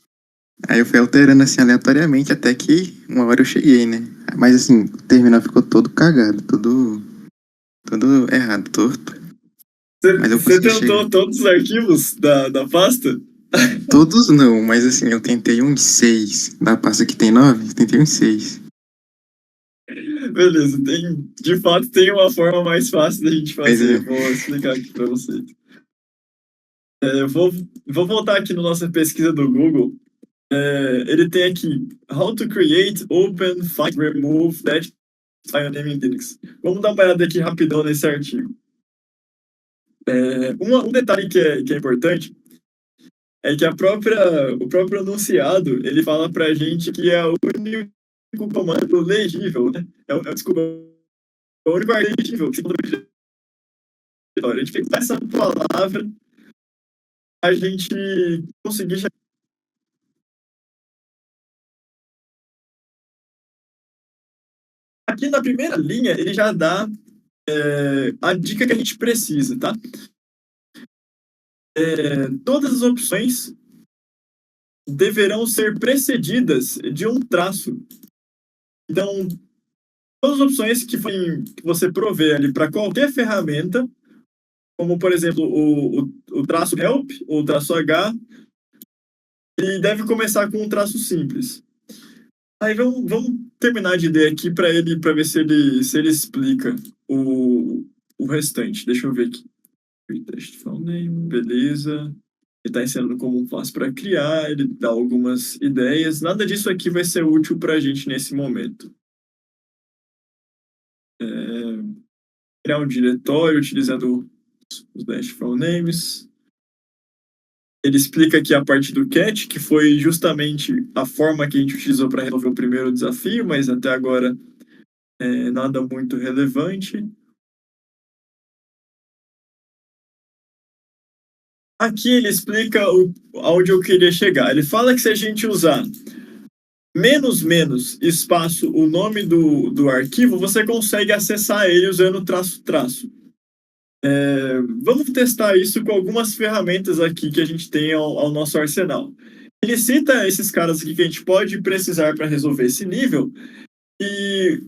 Aí eu fui alterando assim aleatoriamente até que uma hora eu cheguei, né? Mas assim, o terminal ficou todo cagado, todo errado, torto. Mas eu Você consegui tentou chegar. todos os arquivos da pasta? Todos não, mas assim, eu tentei uns 6. Da pasta que tem 9, eu tentei uns 6. Beleza, de fato tem uma forma mais fácil da gente Mas fazer. Vou explicar aqui para vocês. Eu vou voltar aqui na nossa pesquisa do Google. Ele tem aqui How to create, open, find, remove, dash, file name in Linux. Vamos dar uma olhada aqui rapidão nesse artigo. Um detalhe que é importante é que o próprio anunciado ele fala para a gente que é o único comando legível, né? Desculpa, é o único arquivo legível que se encontra no diretório. A gente tem que usar essa palavra a gente conseguir chegar. Aqui na primeira linha, ele já dá a dica que a gente precisa, tá? Todas as opções deverão ser precedidas de um traço. Então, todas as opções que você prover ali para qualquer ferramenta, como por exemplo o traço help ou o traço H, ele deve começar com um traço simples. Aí vamos terminar de ler aqui para ver se ele explica o restante. Deixa eu ver aqui. Beleza. Ele está ensinando como um passo para criar, ele dá algumas ideias. Nada disso aqui vai ser útil para a gente nesse momento. Criar um diretório utilizando os dash file names. Ele explica aqui a parte do cat, que foi justamente a forma que a gente utilizou para resolver o primeiro desafio, mas até agora nada muito relevante. Aqui ele explica onde eu queria chegar. Ele fala que se a gente usar menos espaço o nome do arquivo, você consegue acessar ele usando traço. Vamos testar isso com algumas ferramentas aqui que a gente tem ao nosso arsenal. Ele cita esses caras aqui que a gente pode precisar para resolver esse nível e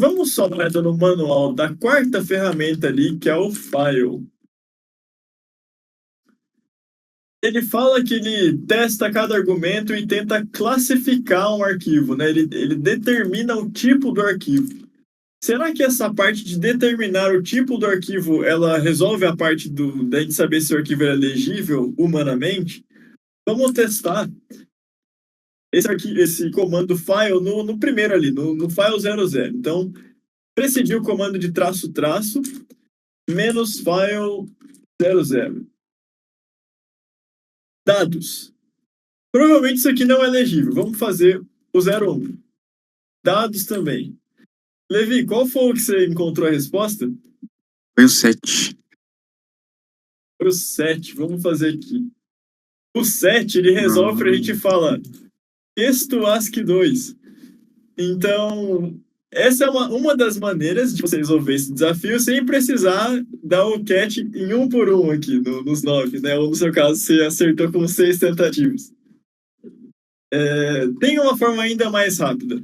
vamos só dar no manual da quarta ferramenta ali, que é o file. Ele fala que ele testa cada argumento e tenta classificar um arquivo, né? Ele determina o tipo do arquivo. Será que essa parte de determinar o tipo do arquivo, ela resolve a parte da gente saber se o arquivo é legível humanamente? Vamos testar esse comando file no primeiro ali, no file 00. Então, precidir o comando de traço menos file 00. Dados. Provavelmente isso aqui não é legível. Vamos fazer o 01. Dados também. Levi, qual foi o que você encontrou a resposta? Foi o 7. Foi o 7. Vamos fazer aqui. O set, ele resolve pra gente falar texto ASCII2. Então, essa é uma das maneiras de você resolver esse desafio sem precisar dar o catch em um por um aqui nos 9, né? Ou no seu caso, você acertou com 6 tentativas. Tem uma forma ainda mais rápida.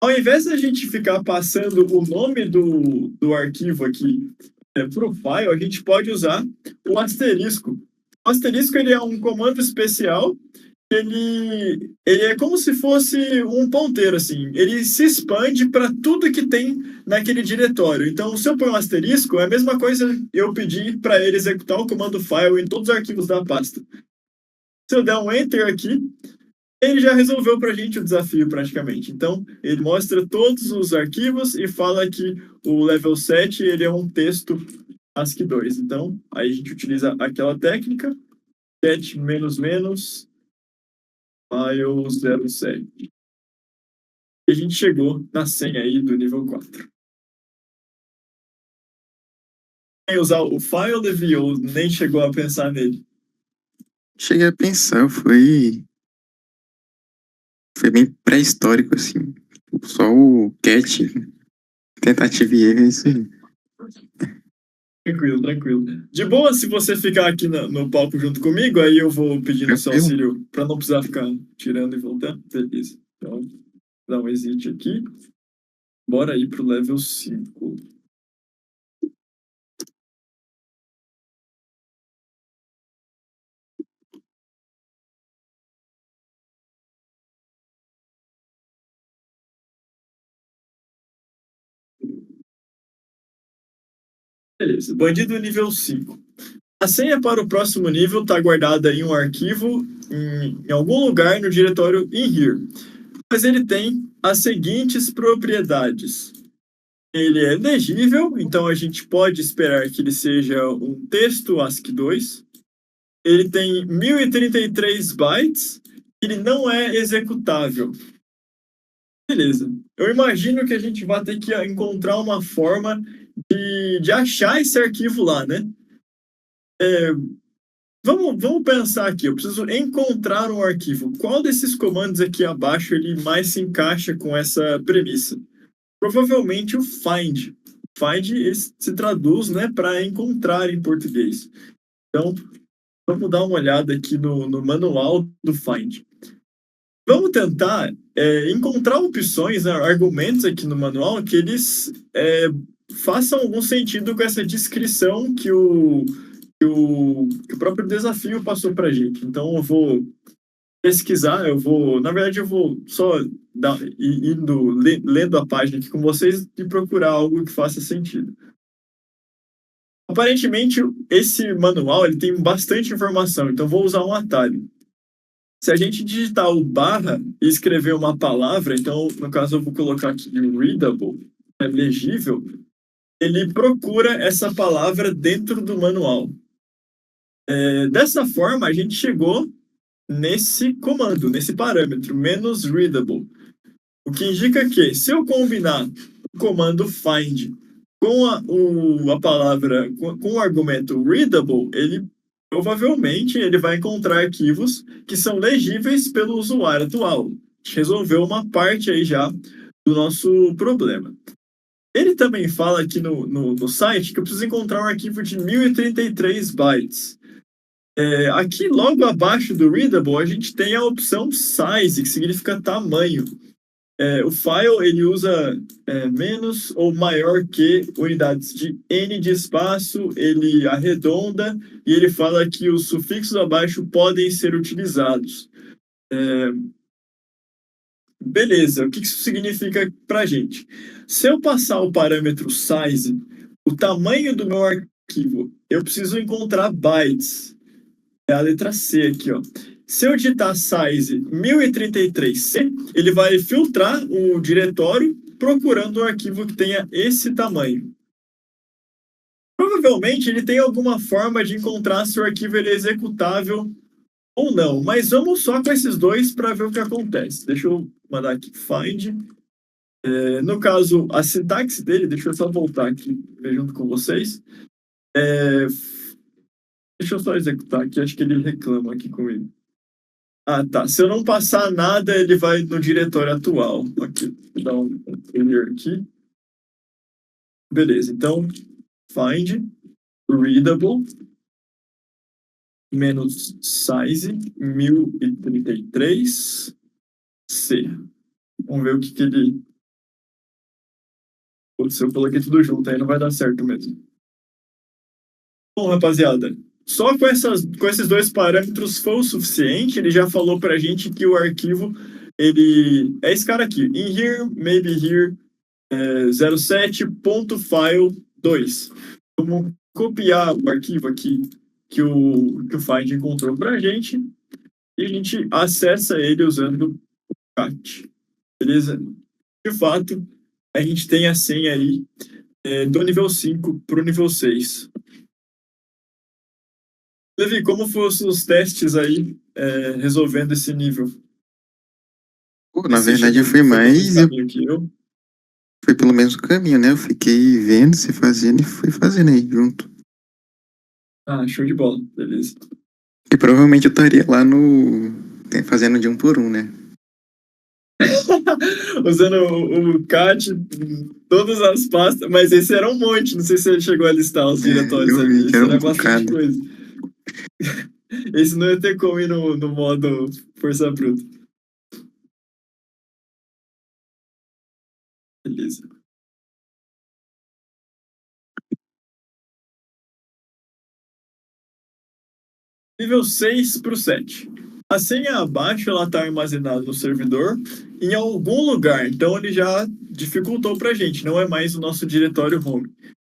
Ao invés da gente ficar passando o nome do arquivo aqui para o file, a gente pode usar o asterisco. O asterisco ele é um comando especial. Ele é como se fosse um ponteiro, assim. Ele se expande para tudo que tem naquele diretório. Então, se eu pôr um asterisco, é a mesma coisa eu pedir para ele executar o comando file em todos os arquivos da pasta. Se eu der um enter aqui, ele já resolveu para a gente o desafio praticamente. Então, ele mostra todos os arquivos e fala que o level 7 ele é um texto ASCII2. Então, aí a gente utiliza aquela técnica, get menos menos file 07. E a gente chegou na senha aí do nível 4. Quem usar o file Levi ou nem chegou a pensar nele? Cheguei a pensar, foi bem pré-histórico, assim. Só o catch, tentativa e erro, é isso aí. Tranquilo, tranquilo. De boa, se você ficar aqui no palco junto comigo, aí eu vou pedindo seu Tranquilo. auxílio para não precisar ficar tirando e voltando. Beleza. Então, dá um exit aqui. Bora ir pro level 5. Beleza. Bandido nível 5. A senha para o próximo nível está guardada em um arquivo em algum lugar no diretório in here. Mas ele tem as seguintes propriedades. Ele é legível, então a gente pode esperar que ele seja um texto ASCII2. Ele tem 1033 bytes. Ele não é executável. Beleza. Eu imagino que a gente vai ter que encontrar uma forma de achar esse arquivo lá, né? Vamos pensar aqui. Eu preciso encontrar um arquivo. Qual desses comandos aqui abaixo ele mais se encaixa com essa premissa? Provavelmente o find. Find se traduz, né, para encontrar em português. Então, vamos dar uma olhada aqui no manual do find. Vamos tentar encontrar opções, né, argumentos aqui no manual que eles façam algum sentido com essa descrição que o próprio desafio passou para a gente. Então, eu vou pesquisar, na verdade, eu vou só lendo a página aqui com vocês e procurar algo que faça sentido. Aparentemente, esse manual ele tem bastante informação, então vou usar um atalho. Se a gente digitar o barra e escrever uma palavra, então, no caso, eu vou colocar aqui readable, legível, ele procura essa palavra dentro do manual. Dessa forma, a gente chegou nesse comando, nesse parâmetro, menos readable. O que indica que, se eu combinar o comando find com a palavra, com o argumento readable, ele provavelmente ele vai encontrar arquivos que são legíveis pelo usuário atual. A gente resolveu uma parte aí já do nosso problema. Ele também fala aqui no site que eu preciso encontrar um arquivo de 1033 bytes. Aqui, logo abaixo do readable, a gente tem a opção size, que significa tamanho. O file ele usa menos ou maior que unidades de n de espaço, ele arredonda e ele fala que os sufixos abaixo podem ser utilizados. Beleza, o que isso significa para a gente? Se eu passar o parâmetro size, o tamanho do meu arquivo, eu preciso encontrar bytes. É a letra C aqui, ó. Se eu digitar size 1033C, ele vai filtrar o diretório procurando um arquivo que tenha esse tamanho. Provavelmente ele tem alguma forma de encontrar se o arquivo ele é executável ou não, mas vamos só com esses dois para ver o que acontece. Deixa eu mandar aqui find. No caso, a sintaxe dele, deixa eu só voltar aqui ver junto com vocês. Deixa eu só executar aqui, acho que ele reclama aqui comigo. Ah, tá. Se eu não passar nada, ele vai no diretório atual. Aqui, vou dar um clear aqui. Beleza, então, find readable menos size 1033 C. Vamos ver o que ele. Putz, se eu coloquei tudo junto, aí não vai dar certo mesmo. Bom, rapaziada, só com esses dois parâmetros foi o suficiente. Ele já falou pra gente que o arquivo ele é esse cara aqui. In here, maybe here, 07.file2. Vamos copiar o arquivo aqui que o Find encontrou pra gente e a gente acessa ele usando o cat. Beleza? De fato, a gente tem a senha aí do nível 5 para o nível 6. Levi, como foram os testes aí resolvendo esse nível? Pô, na Você verdade, chegou, foi foi pelo mesmo mais. caminho que eu? Foi pelo mesmo caminho, né? Eu fiquei vendo, você fazendo e fui fazendo aí junto. Ah, show de bola, beleza. E provavelmente eu estaria lá no. Fazendo de um por um, né? Usando o CAT, todas as pastas, mas esse era um monte, não sei se ele chegou a listar os diretórios Eu vi ali, que esse era um era bastante bocado. coisa. Esse não ia ter como ir no modo força bruta. Beleza. Nível 6 para o 7. A senha abaixo ela está armazenada no servidor em algum lugar, então ele já dificultou para a gente, não é mais o nosso diretório home.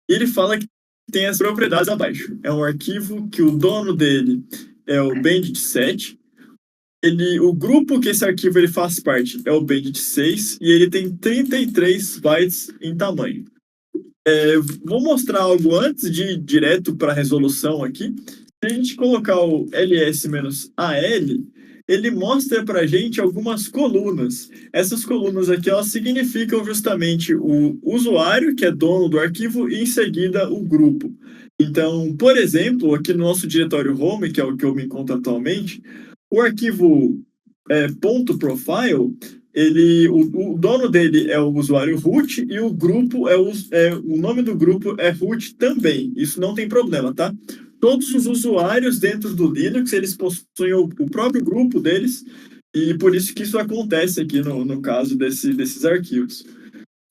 E ele fala que tem as propriedades abaixo. É um arquivo que o dono dele é o Bandit 7. O grupo que esse arquivo ele faz parte é o Bandit 6 e ele tem 33 bytes em tamanho. Vou mostrar algo antes de ir direto para a resolução aqui. Se a gente colocar o ls-al, ele mostra para a gente algumas colunas. Essas colunas aqui elas significam justamente o usuário, que é dono do arquivo, e em seguida o grupo. Então, por exemplo, aqui no nosso diretório home, que é o que eu me encontro atualmente, o arquivo .profile o dono dele é o usuário root e o grupo o nome do grupo é root também. Isso não tem problema, tá? Todos os usuários dentro do Linux, eles possuem o próprio grupo deles e por isso que isso acontece aqui no caso desses arquivos.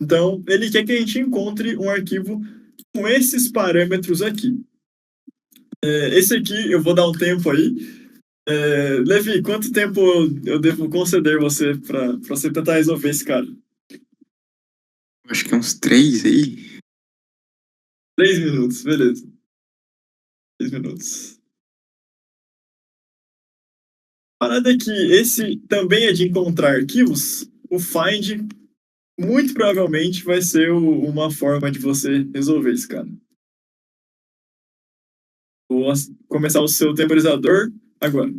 Então, ele quer que a gente encontre um arquivo com esses parâmetros aqui. Esse aqui, eu vou dar um tempo aí. Levi, quanto tempo eu devo conceder você para você tentar resolver esse cara? Acho que uns três aí. 3 minutos, beleza. 3 minutos. A parada é que esse também é de encontrar arquivos. O find muito provavelmente vai ser uma forma de você resolver esse cara. Vou começar o seu temporizador agora.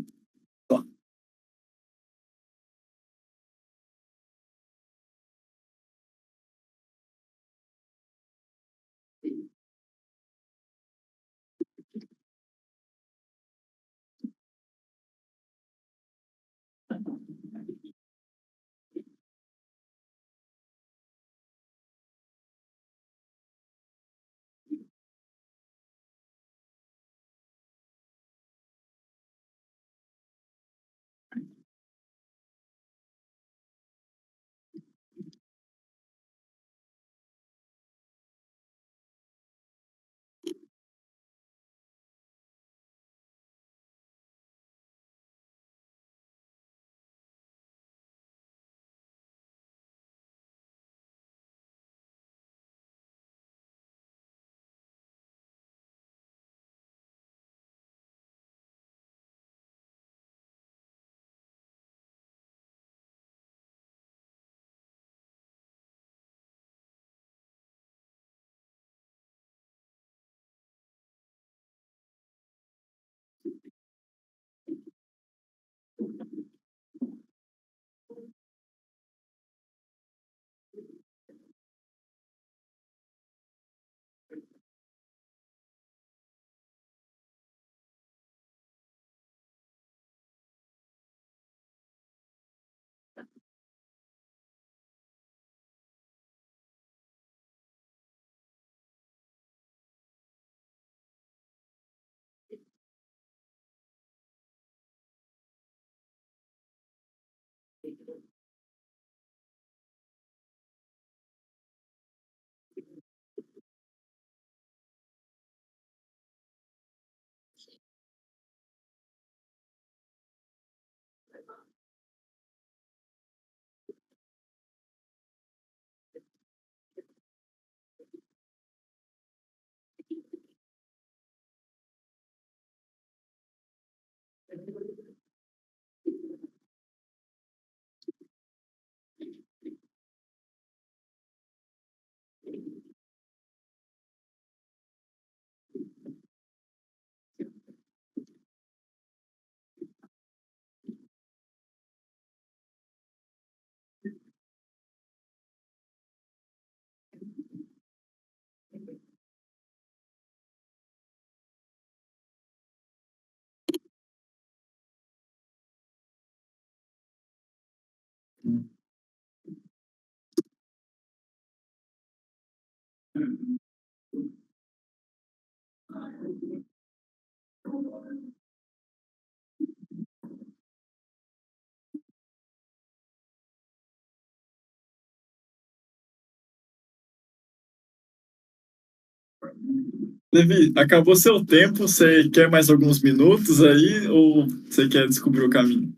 Levi, acabou seu tempo. Você quer mais alguns minutos aí ou você quer descobrir o caminho?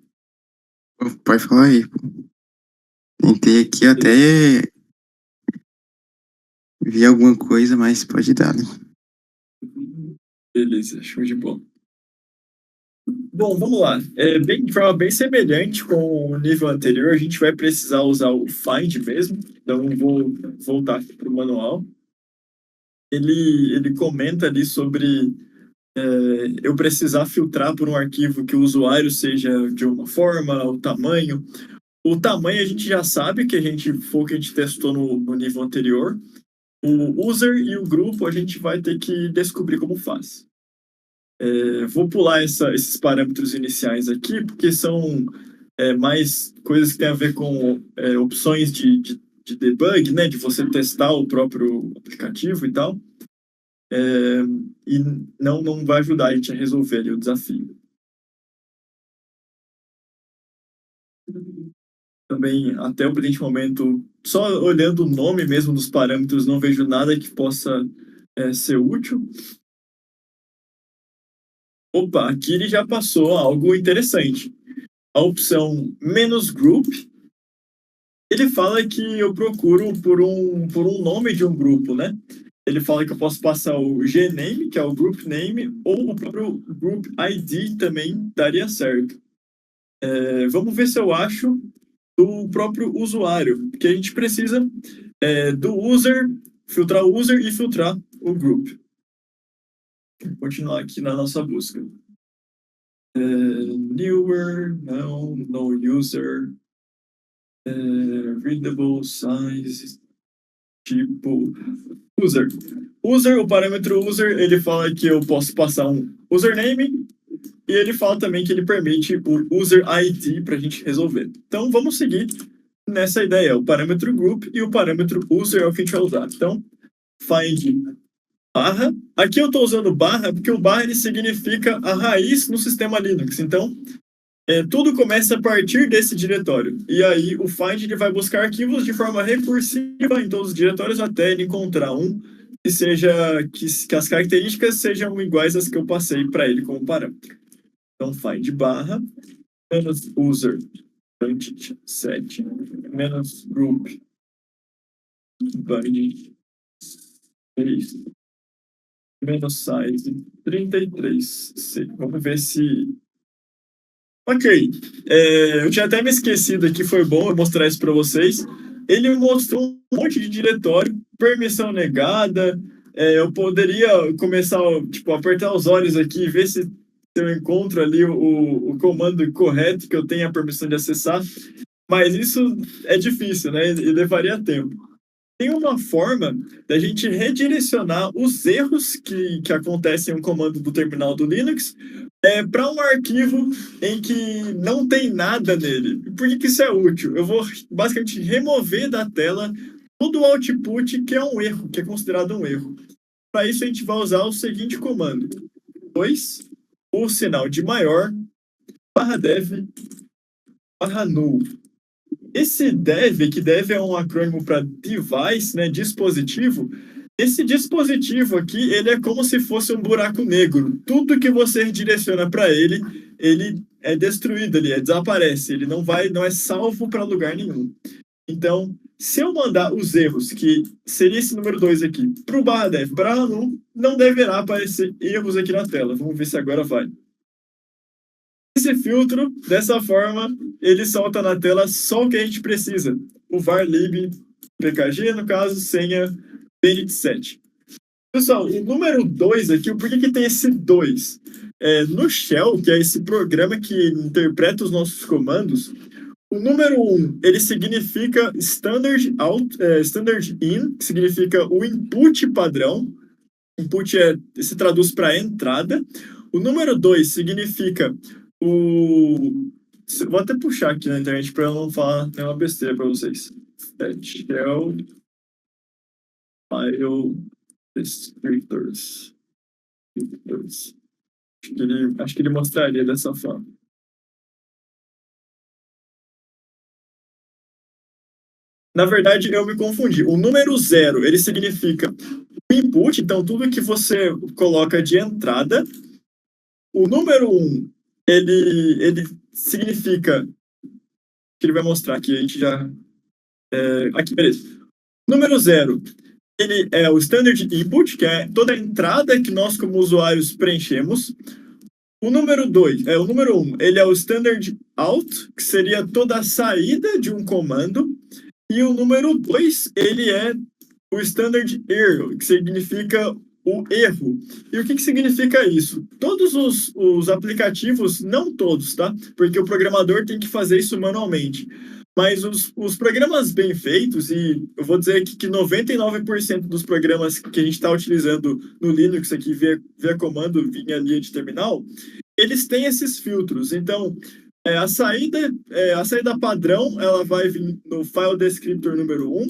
Pode falar aí, pô. Tentei aqui até vi alguma coisa, mas pode dar, né? Beleza, show de bola. Bom, vamos lá. De forma bem semelhante com o nível anterior, a gente vai precisar usar o find mesmo. Então, eu vou voltar aqui para o manual. Ele comenta ali sobre eu precisar filtrar por um arquivo que o usuário seja de uma forma, o tamanho. O tamanho a gente já sabe que foi o que a gente testou no nível anterior. O user e o grupo a gente vai ter que descobrir como faz. Vou pular esses parâmetros iniciais aqui, porque são mais coisas que têm a ver com opções de debug, né, de você testar o próprio aplicativo e tal. E não vai ajudar a gente a resolver ali o desafio. Também, até o presente momento, só olhando o nome mesmo dos parâmetros, não vejo nada que possa ser útil. Opa, aqui ele já passou algo interessante. A opção menos group, ele fala que eu procuro por um nome de um grupo, né? Ele fala que eu posso passar o gname, que é o group name, ou o próprio group ID também daria certo. Vamos ver se eu acho do próprio usuário, porque a gente precisa do user, filtrar o user e filtrar o group. Vou continuar aqui na nossa busca. Newer, não, no user, readable size, tipo user. User, o parâmetro user, ele fala que eu posso passar um username e ele fala também que ele permite o user ID para a gente resolver. Então vamos seguir nessa ideia, o parâmetro group e o parâmetro user é o que a gente vai usar. Então, find barra. Aqui eu estou usando barra porque o barra ele significa a raiz no sistema Linux. Então, tudo começa a partir desse diretório. E aí o find ele vai buscar arquivos de forma recursiva em todos os diretórios até ele encontrar um que seja que as características sejam iguais às que eu passei para ele como parâmetro. Então, find barra menos user set menos group bind menos size 33C. Vamos ver se. Ok. Eu tinha até me esquecido aqui, foi bom eu mostrar isso para vocês. Ele me mostrou um monte de diretório, permissão negada. Eu poderia começar, tipo, apertar os olhos aqui e ver se eu encontro ali o comando correto que eu tenho a permissão de acessar. Mas isso é difícil, né? E levaria tempo. Tem uma forma da gente redirecionar os erros que acontecem em um comando do terminal do Linux para um arquivo em que não tem nada nele. Por que isso é útil? Eu vou basicamente remover da tela todo o output que é um erro, que é considerado um erro. Para isso a gente vai usar o seguinte comando: 2, o sinal de maior, /dev, /null. Esse dev, que dev é um acrônimo para device, né, dispositivo, esse dispositivo aqui, ele é como se fosse um buraco negro. Tudo que você direciona para ele, ele é destruído ali, desaparece, ele não é salvo para lugar nenhum. Então, se eu mandar os erros, que seria esse número 2 aqui, para o /dev, /null, não deverá aparecer erros aqui na tela. Vamos ver se agora vai. Esse filtro, dessa forma, ele solta na tela só o que a gente precisa. O varlib pkg, no caso, senha benit7. Pessoal, o número 2 aqui, por que tem esse 2? No Shell, que é esse programa que interpreta os nossos comandos, o número 1, ele significa standard in, que significa o input padrão. Input se traduz para entrada. O número 2 significa Vou até puxar aqui na internet para eu não falar nenhuma besteira para vocês. Shell File Descriptors. Acho que ele mostraria dessa forma. Na verdade, eu me confundi. O número 0, ele significa o input, então tudo que você coloca de entrada. O número 1, ele significa... que ele vai mostrar aqui, a gente já... aqui, beleza. Número 0, ele é o standard input, que é toda a entrada que nós, como usuários, preenchemos. O número 2, o número 1, ele é o standard out, que seria toda a saída de um comando. E o número 2, ele é o standard error, que significa o erro. E o que significa isso? Todos os aplicativos, não todos, tá? Porque o programador tem que fazer isso manualmente. Mas os programas bem feitos, e eu vou dizer aqui que 99% dos programas que a gente está utilizando no Linux aqui, via comando, via linha de terminal, eles têm esses filtros. Então, a saída padrão, ela vai vir no file descriptor número 1,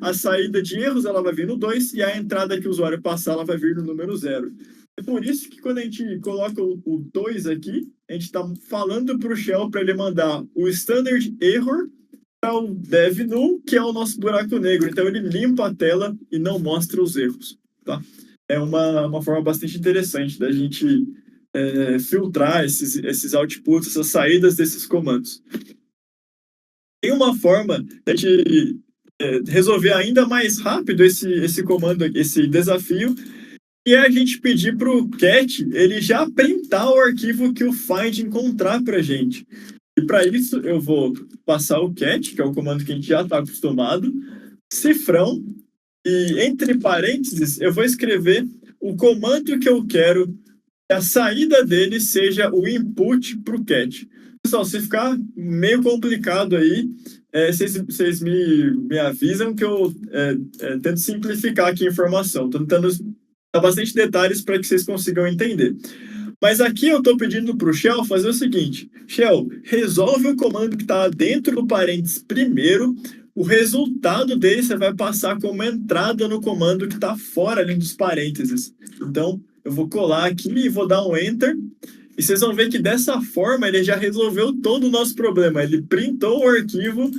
a saída de erros, ela vai vir no 2, e a entrada que o usuário passar, ela vai vir no número 0. É por isso que quando a gente coloca o 2 aqui, a gente está falando para o shell para ele mandar o standard error para o dev null, que é o nosso buraco negro. Então ele limpa a tela e não mostra os erros. Tá? É uma forma bastante interessante da gente filtrar esses outputs, essas saídas desses comandos. Tem uma forma de resolver ainda mais rápido esse comando, esse desafio, e é a gente pedir para o cat ele já printar o arquivo que o find encontrar para a gente. E para isso eu vou passar o cat, que é o comando que a gente já está acostumado, cifrão, e entre parênteses eu vou escrever o comando que eu quero que a saída dele seja o input para o cat. Pessoal, se ficar meio complicado aí, vocês me avisam que eu tento simplificar aqui a informação. Estou tentando dar bastante detalhes para que vocês consigam entender. Mas aqui eu estou pedindo para o shell fazer o seguinte: shell, resolve o comando que está dentro do parênteses primeiro, o resultado dele você vai passar como entrada no comando que está fora ali dos parênteses. Então, eu vou colar aqui e vou dar um enter, e vocês vão ver que dessa forma ele já resolveu todo o nosso problema. Ele printou o arquivo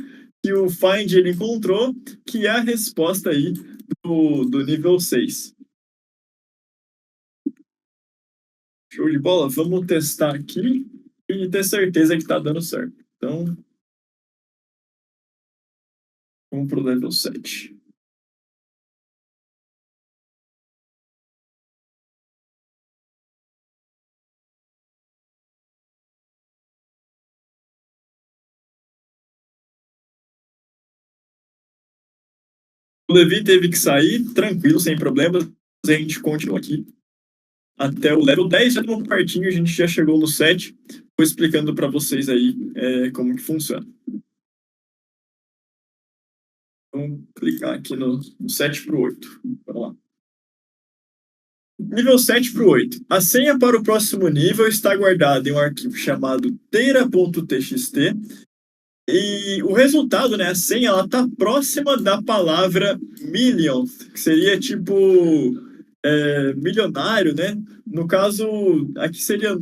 que o find ele encontrou, que é a resposta aí do nível 6. Show de bola? Vamos testar aqui e ter certeza que está dando certo. Então, vamos para o level 7. O Levi teve que sair tranquilo, sem problemas. A gente continua aqui até o level 10, já estamos pertinho, a gente já chegou no 7. Vou explicando para vocês aí como que funciona. Vamos clicar aqui no 7 para o 8. Vamos lá. Nível 7 para o 8. A senha para o próximo nível está guardada em um arquivo chamado teira.txt. E o resultado, né, a senha, ela está próxima da palavra millionth, que seria tipo milionário, né? No caso, aqui seria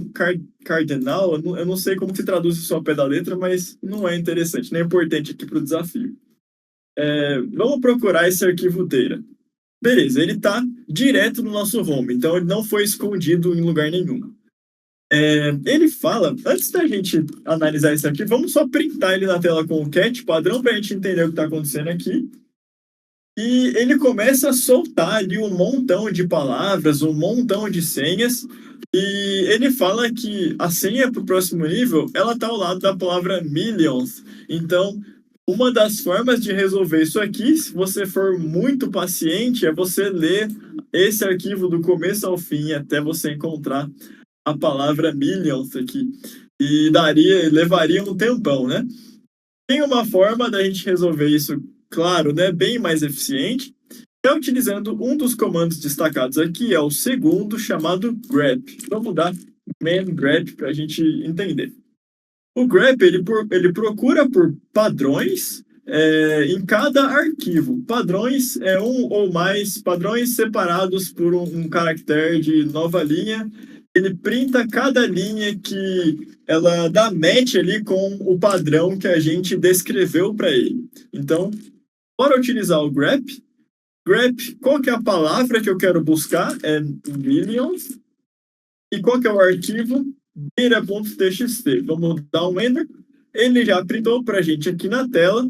cardenal, eu não sei como se traduz isso ao pé da letra, mas não é interessante, não é importante aqui para o desafio. Vamos procurar esse arquivo teira. Beleza, ele está direto no nosso home, então ele não foi escondido em lugar nenhum. Ele fala, antes da gente analisar isso aqui, vamos só printar ele na tela com o cat padrão para a gente entender o que está acontecendo aqui. E ele começa a soltar ali um montão de palavras, um montão de senhas, e ele fala que a senha para o próximo nível, ela está ao lado da palavra millions. Então, uma das formas de resolver isso aqui, se você for muito paciente, é você ler esse arquivo do começo ao fim até você encontrar a palavra millions aqui. E levaria um tempão, né? Tem uma forma da gente resolver isso, claro, né, bem mais eficiente, é utilizando um dos comandos destacados aqui, é o segundo, chamado grep. Vamos dar man grep para a gente entender. O grep ele procura por padrões em cada arquivo. Padrões é um ou mais padrões separados por um caractere de nova linha. Ele printa cada linha que ela dá match ali com o padrão que a gente descreveu para ele. Então, para utilizar o grep, qual que é a palavra que eu quero buscar? É millions. E qual que é o arquivo? Data.txt. Vamos dar um enter. Ele já printou para a gente aqui na tela.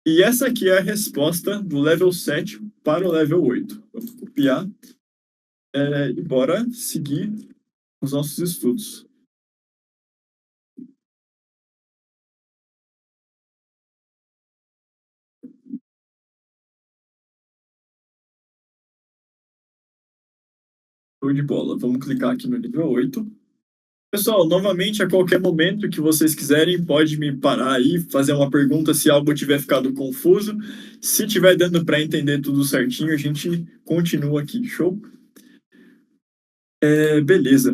E essa aqui é a resposta do level 7 para o level 8. Vamos copiar e bora seguir os nossos estudos. Show de bola. Vamos clicar aqui no nível 8. Pessoal, novamente, a qualquer momento que vocês quiserem, pode me parar aí, fazer uma pergunta se algo tiver ficado confuso. Se tiver dando para entender tudo certinho, a gente continua aqui. Show? Beleza.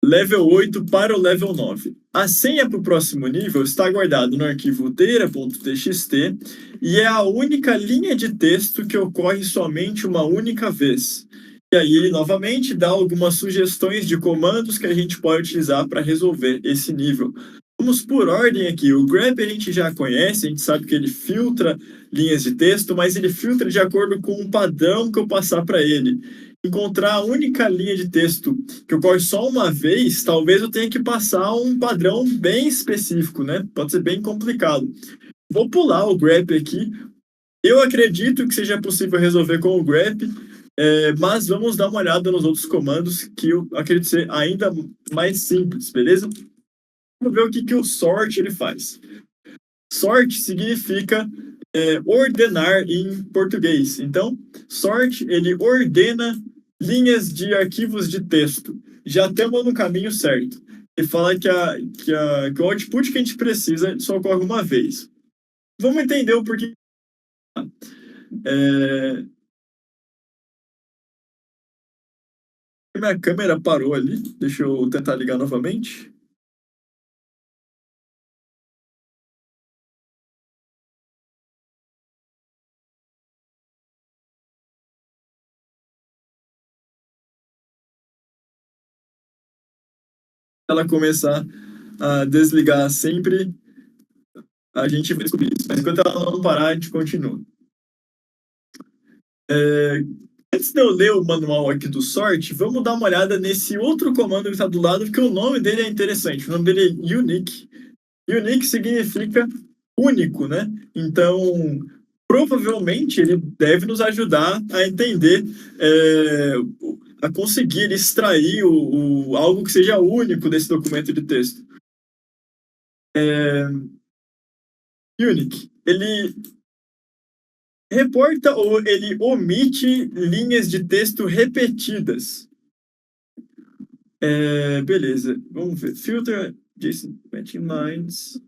Level 8 para o level 9. A senha para o próximo nível está guardada no arquivo data.txt e é a única linha de texto que ocorre somente uma única vez. E aí ele novamente dá algumas sugestões de comandos que a gente pode utilizar para resolver esse nível. Vamos por ordem aqui. O grep a gente já conhece, a gente sabe que ele filtra linhas de texto, mas ele filtra de acordo com um padrão que eu passar para ele. Encontrar a única linha de texto que ocorre só uma vez, talvez eu tenha que passar um padrão bem específico, né? Pode ser bem complicado. Vou pular o grep aqui. Eu acredito que seja possível resolver com o grep, mas vamos dar uma olhada nos outros comandos que eu acredito ser ainda mais simples, beleza? Vamos ver o que o sort ele faz. Sort significa ordenar em português. Então, sort ele ordena linhas de arquivos de texto. Já estamos no caminho certo. Ele fala que o output que a gente precisa só ocorre uma vez. Vamos entender o porquê. Minha câmera parou ali. Deixa eu tentar ligar novamente. Ela começar a desligar sempre, a gente vai descobrir isso. Mas enquanto ela não parar, a gente continua. Antes de eu ler o manual aqui do sort, vamos dar uma olhada nesse outro comando que está do lado, porque o nome dele é interessante. O nome dele é unique. Unique significa único, né? Então, provavelmente ele deve nos ajudar a entender, a conseguir extrair algo que seja único desse documento de texto. Unique. Ele reporta ou ele omite linhas de texto repetidas. Beleza, vamos ver. Filter JSON matching lines.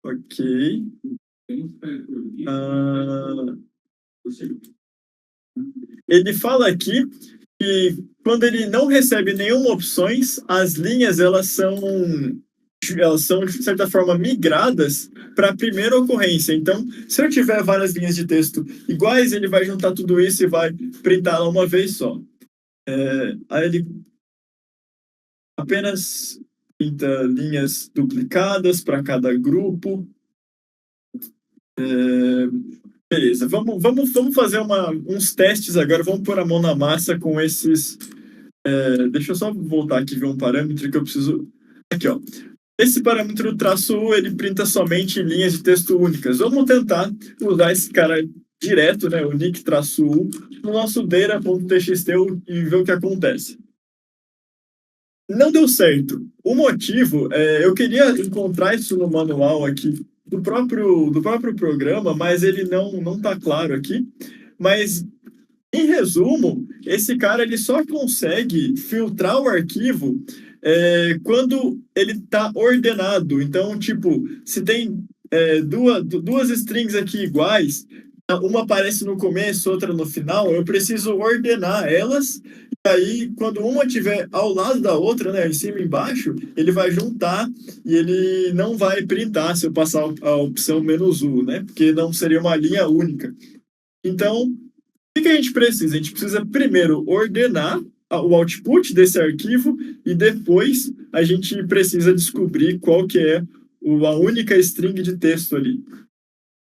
Ok. Ele fala aqui que quando ele não recebe nenhuma opções, as linhas elas são de certa forma migradas para a primeira ocorrência. Então, se eu tiver várias linhas de texto iguais, ele vai juntar tudo isso e vai printá-la uma vez só. Aí ele apenas printa linhas duplicadas para cada grupo. Beleza, vamos fazer uns testes agora, vamos pôr a mão na massa com esses. Deixa eu só voltar aqui e ver um parâmetro que eu preciso. Aqui, ó. Esse parâmetro traço U, ele printa somente linhas de texto únicas. Vamos tentar usar esse cara direto, né, o nick traço U, no nosso data.txt e ver o que acontece. Não deu certo. O motivo, eu queria encontrar isso no manual aqui do próprio programa, mas ele não tá claro aqui. Mas, em resumo, esse cara ele só consegue filtrar o arquivo quando ele está ordenado. Então, tipo, se tem duas strings aqui iguais, uma aparece no começo, outra no final, eu preciso ordenar elas. Aí, quando uma estiver ao lado da outra, né, em cima e embaixo, ele vai juntar e ele não vai printar se eu passar a opção "-u", né? Porque não seria uma linha única. Então, o que a gente precisa? A gente precisa primeiro ordenar o output desse arquivo e depois a gente precisa descobrir qual que é a única string de texto ali.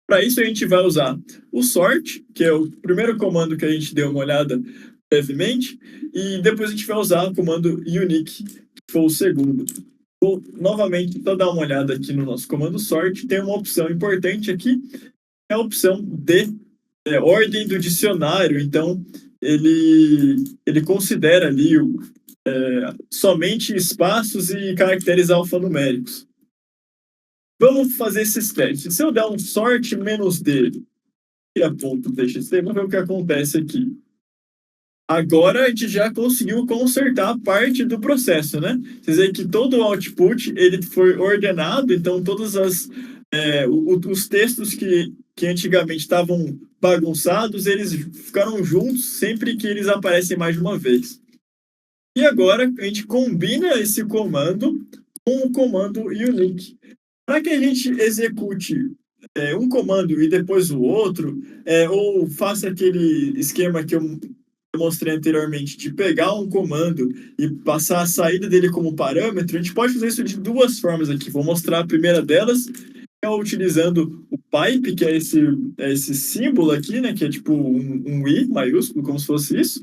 Para isso a gente vai usar o sort, que é o primeiro comando que a gente deu uma olhada brevemente, e depois a gente vai usar o comando unique, que foi o segundo. Vou novamente só dar uma olhada aqui no nosso comando sort, tem uma opção importante aqui, é a opção de ordem do dicionário, então ele considera ali somente espaços e caracteres alfanuméricos. Vamos fazer esses testes. Se eu der um sort -d, .txt, vamos ver o que acontece aqui. Agora a gente já conseguiu consertar parte do processo, né? Quer dizer que todo o output ele foi ordenado, então todos os textos que antigamente estavam bagunçados, eles ficaram juntos sempre que eles aparecem mais de uma vez. E agora a gente combina esse comando com o comando unique. Para que a gente execute um comando e depois o outro, ou faça aquele esquema que eu mostrei anteriormente, de pegar um comando e passar a saída dele como parâmetro, a gente pode fazer isso de duas formas aqui. Vou mostrar a primeira delas, que é utilizando o pipe, que é esse símbolo aqui, né, que é tipo um I maiúsculo, como se fosse isso.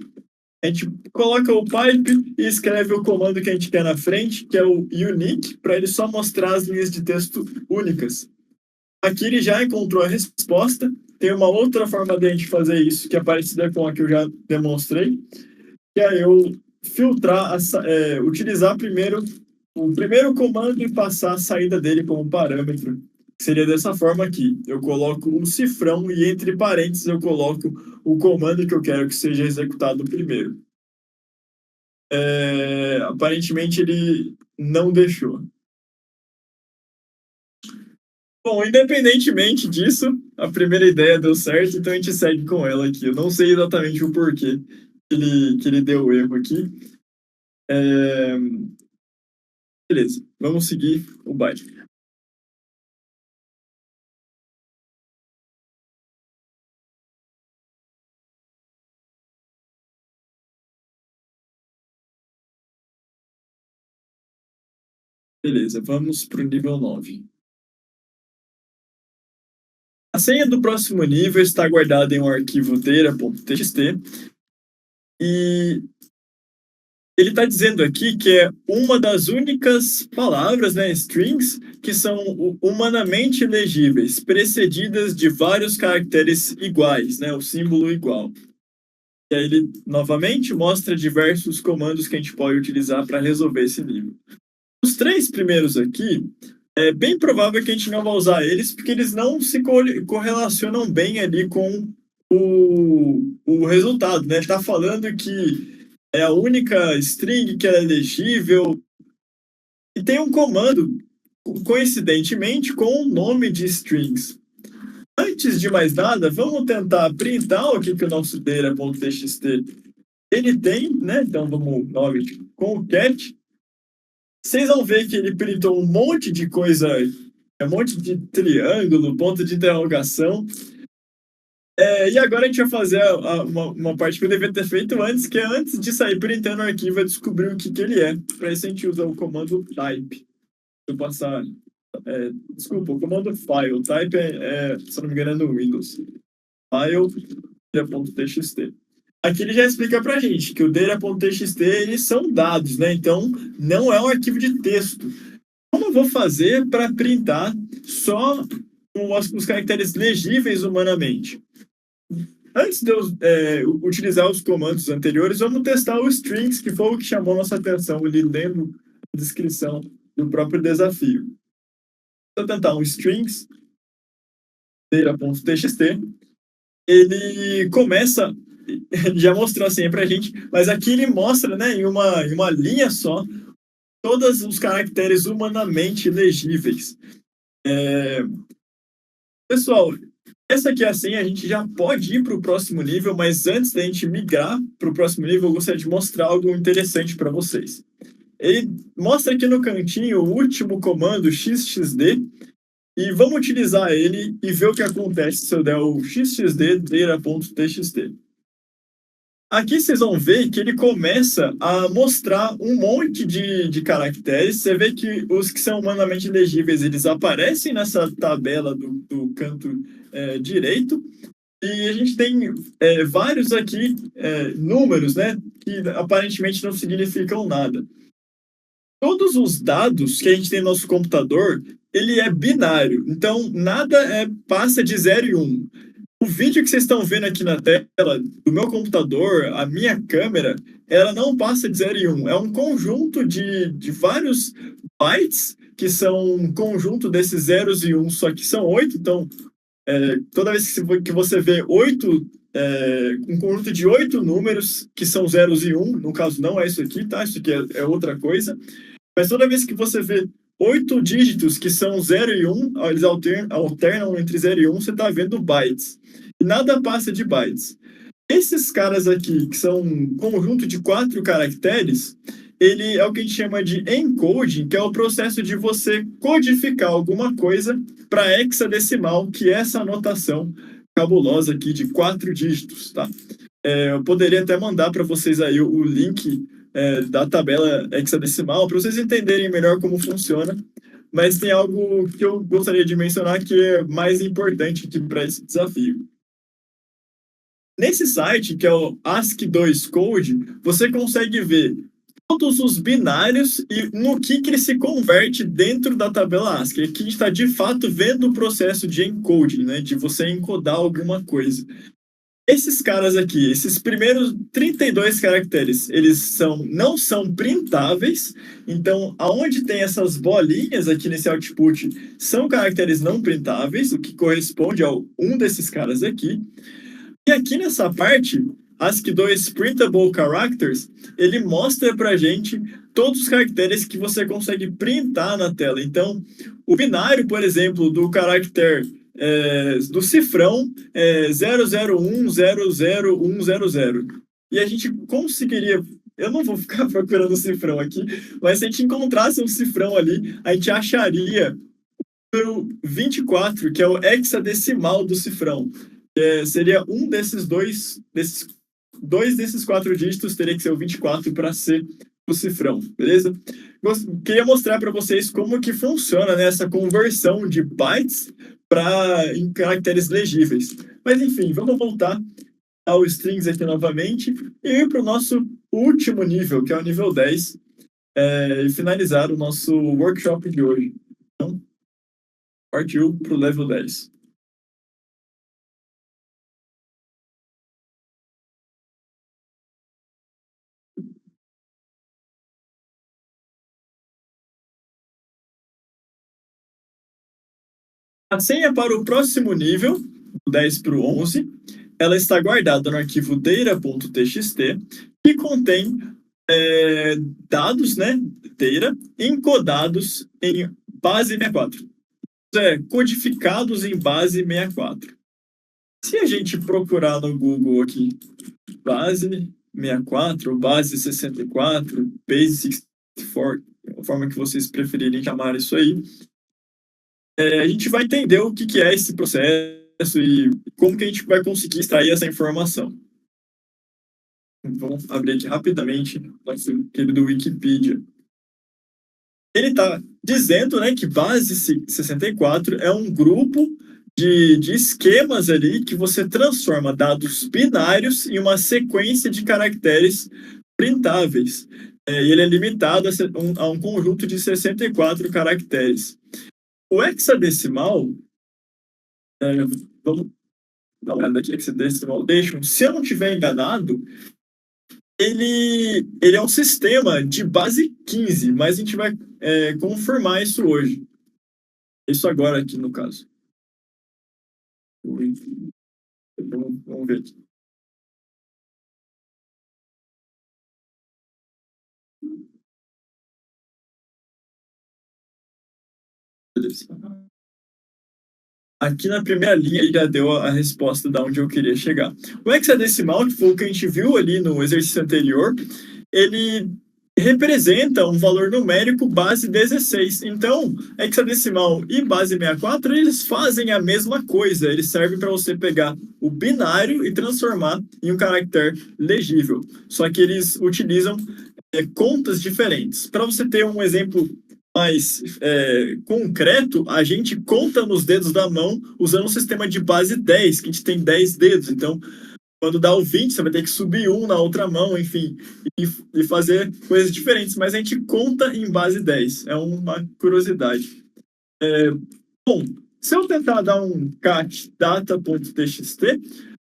A gente coloca o pipe e escreve o comando que a gente quer na frente, que é o unique, para ele só mostrar as linhas de texto únicas. Aqui ele já encontrou a resposta. Tem uma outra forma de a gente fazer isso, que é parecida com a que eu já demonstrei, que é eu filtrar, utilizar primeiro o primeiro comando e passar a saída dele como parâmetro. Seria dessa forma aqui. Eu coloco um cifrão e entre parênteses eu coloco o comando que eu quero que seja executado primeiro. Aparentemente ele não deixou. Bom, independentemente disso, a primeira ideia deu certo, então a gente segue com ela aqui. Eu não sei exatamente o porquê que ele deu o erro aqui. Beleza, vamos seguir o baile. Beleza, vamos para o nível 9. A senha do próximo nível está guardada em um arquivo data.txt e ele está dizendo aqui que é uma das únicas palavras, né, strings, que são humanamente legíveis, precedidas de vários caracteres iguais, né, o símbolo igual. E aí ele, novamente, mostra diversos comandos que a gente pode utilizar para resolver esse nível. Os três primeiros aqui, é bem provável que a gente não vai usar eles, porque eles não se correlacionam bem ali com o resultado, né? Ele está falando que é a única string que é legível. E tem um comando, coincidentemente, com o nome de strings. Antes de mais nada, vamos tentar printar o que o nosso data.txt ele tem, né? Então vamos novamente com o cat. Vocês vão ver que ele printou um monte de coisa, um monte de triângulo, ponto de interrogação. E agora a gente vai fazer uma parte que eu devia ter feito antes, que é antes de sair printando o arquivo, é descobrir o que ele é. Para isso a gente usa o comando type. Eu passar. Desculpa, o comando file. Type se não me engano, é no Windows. File.txt. Aqui ele já explica pra gente que o data.txt eles são dados, né? Então não é um arquivo de texto. Como eu vou fazer para printar só os caracteres legíveis humanamente? Antes de eu utilizar os comandos anteriores, vamos testar o strings, que foi o que chamou nossa atenção ali lendo a descrição do próprio desafio. Vou tentar um strings data.txt. Ele começa, já mostrou assim pra gente, mas aqui ele mostra, né, em uma linha só, todos os caracteres humanamente legíveis. Pessoal, Essa aqui é a senha, a gente já pode ir para o próximo nível, mas antes da gente migrar para o próximo nível, eu gostaria de mostrar algo interessante para vocês. Ele mostra aqui no cantinho o último comando XXD, e vamos utilizar ele e ver o que acontece se eu der o xxd data.txt. Aqui vocês vão ver que ele começa a mostrar um monte de caracteres. Você vê que os que são humanamente legíveis, eles aparecem nessa tabela do canto direito. E a gente tem vários aqui números, né, que aparentemente não significam nada. Todos os dados que a gente tem no nosso computador, ele é binário. Então, nada passa de 0 e 1. O vídeo que vocês estão vendo aqui na tela do meu computador, a minha câmera, ela não passa de 0 e 1. É um conjunto de vários bytes, que são um conjunto desses zeros e 1, só que são 8. Então, toda vez que você vê 8, um conjunto de 8 números, que são zeros e 1, no caso não é isso aqui, tá? Isso aqui é outra coisa. Mas toda vez que você vê 8 dígitos que são 0 e 1, eles alternam entre 0 e 1, você está vendo bytes. E nada passa de bytes. Esses caras aqui, que são um conjunto de 4 caracteres, ele é o que a gente chama de encoding, que é o processo de você codificar alguma coisa para hexadecimal, que é essa anotação cabulosa aqui de 4 dígitos, tá? Eu poderia até mandar para vocês aí o link da tabela hexadecimal para vocês entenderem melhor como funciona. Mas tem algo que eu gostaria de mencionar que é mais importante aqui para esse desafio. Nesse site, que é o ASCII2 Code, você consegue ver todos os binários e no que ele se converte dentro da tabela ASCII. Aqui a gente está, de fato, vendo o processo de encoding, né, de você encodar alguma coisa. Esses caras aqui, esses primeiros 32 caracteres, eles não são printáveis. Então, aonde tem essas bolinhas aqui nesse output, são caracteres não printáveis, o que corresponde a um desses caras aqui. E aqui nessa parte, ASCII2 Printable Characters, ele mostra pra gente todos os caracteres que você consegue printar na tela. Então, o binário, por exemplo, do caractere do cifrão 001000100. E a gente conseguiria. Eu não vou ficar procurando o cifrão aqui, mas se a gente encontrasse um cifrão ali, a gente acharia o número 24, que é o hexadecimal do cifrão. Seria um desses dois desses 4 dígitos, teria que ser o 24 para ser o cifrão, beleza? Queria mostrar para vocês como que funciona, né, essa conversão de bytes em caracteres legíveis. Mas enfim, vamos voltar ao strings aqui novamente e ir para o nosso último nível, que é o nível 10, e finalizar o nosso workshop de hoje. Então, partiu para o level 10. A senha para o próximo nível, do 10 para o 11, ela está guardada no arquivo data.txt, que contém dados, né, data, encodados em base 64. Codificados em base 64. Se a gente procurar no Google aqui, base 64, base 64, base 64, a forma que vocês preferirem chamar isso aí, a gente vai entender o que é esse processo e como que a gente vai conseguir extrair essa informação. Vamos abrir aqui rapidamente nosso querido Wikipedia. Ele está dizendo, né, que base 64 é um grupo de esquemas ali que você transforma dados binários em uma sequência de caracteres printáveis. E ele é limitado a um conjunto de 64 caracteres. O hexadecimal, vamos dar uma olhada aqui, hexadecimal, se eu não estiver enganado, ele é um sistema de base 15, mas a gente vai confirmar isso hoje. Isso agora aqui, no caso. Vamos ver aqui. Beleza. Aqui na primeira linha ele já deu a resposta de onde eu queria chegar. O hexadecimal, que foi o que a gente viu ali no exercício anterior, ele representa um valor numérico base 16. Então, hexadecimal e base 64, eles fazem a mesma coisa. Eles servem para você pegar o binário e transformar em um caractere legível. Só que eles utilizam contas diferentes. Para você ter um exemplo mais concreto, a gente conta nos dedos da mão usando um sistema de base 10, que a gente tem 10 dedos. Então, quando dá o 20, você vai ter que subir um na outra mão, enfim, e fazer coisas diferentes. Mas a gente conta em base 10. É uma curiosidade. Bom, se eu tentar dar um cat data.txt,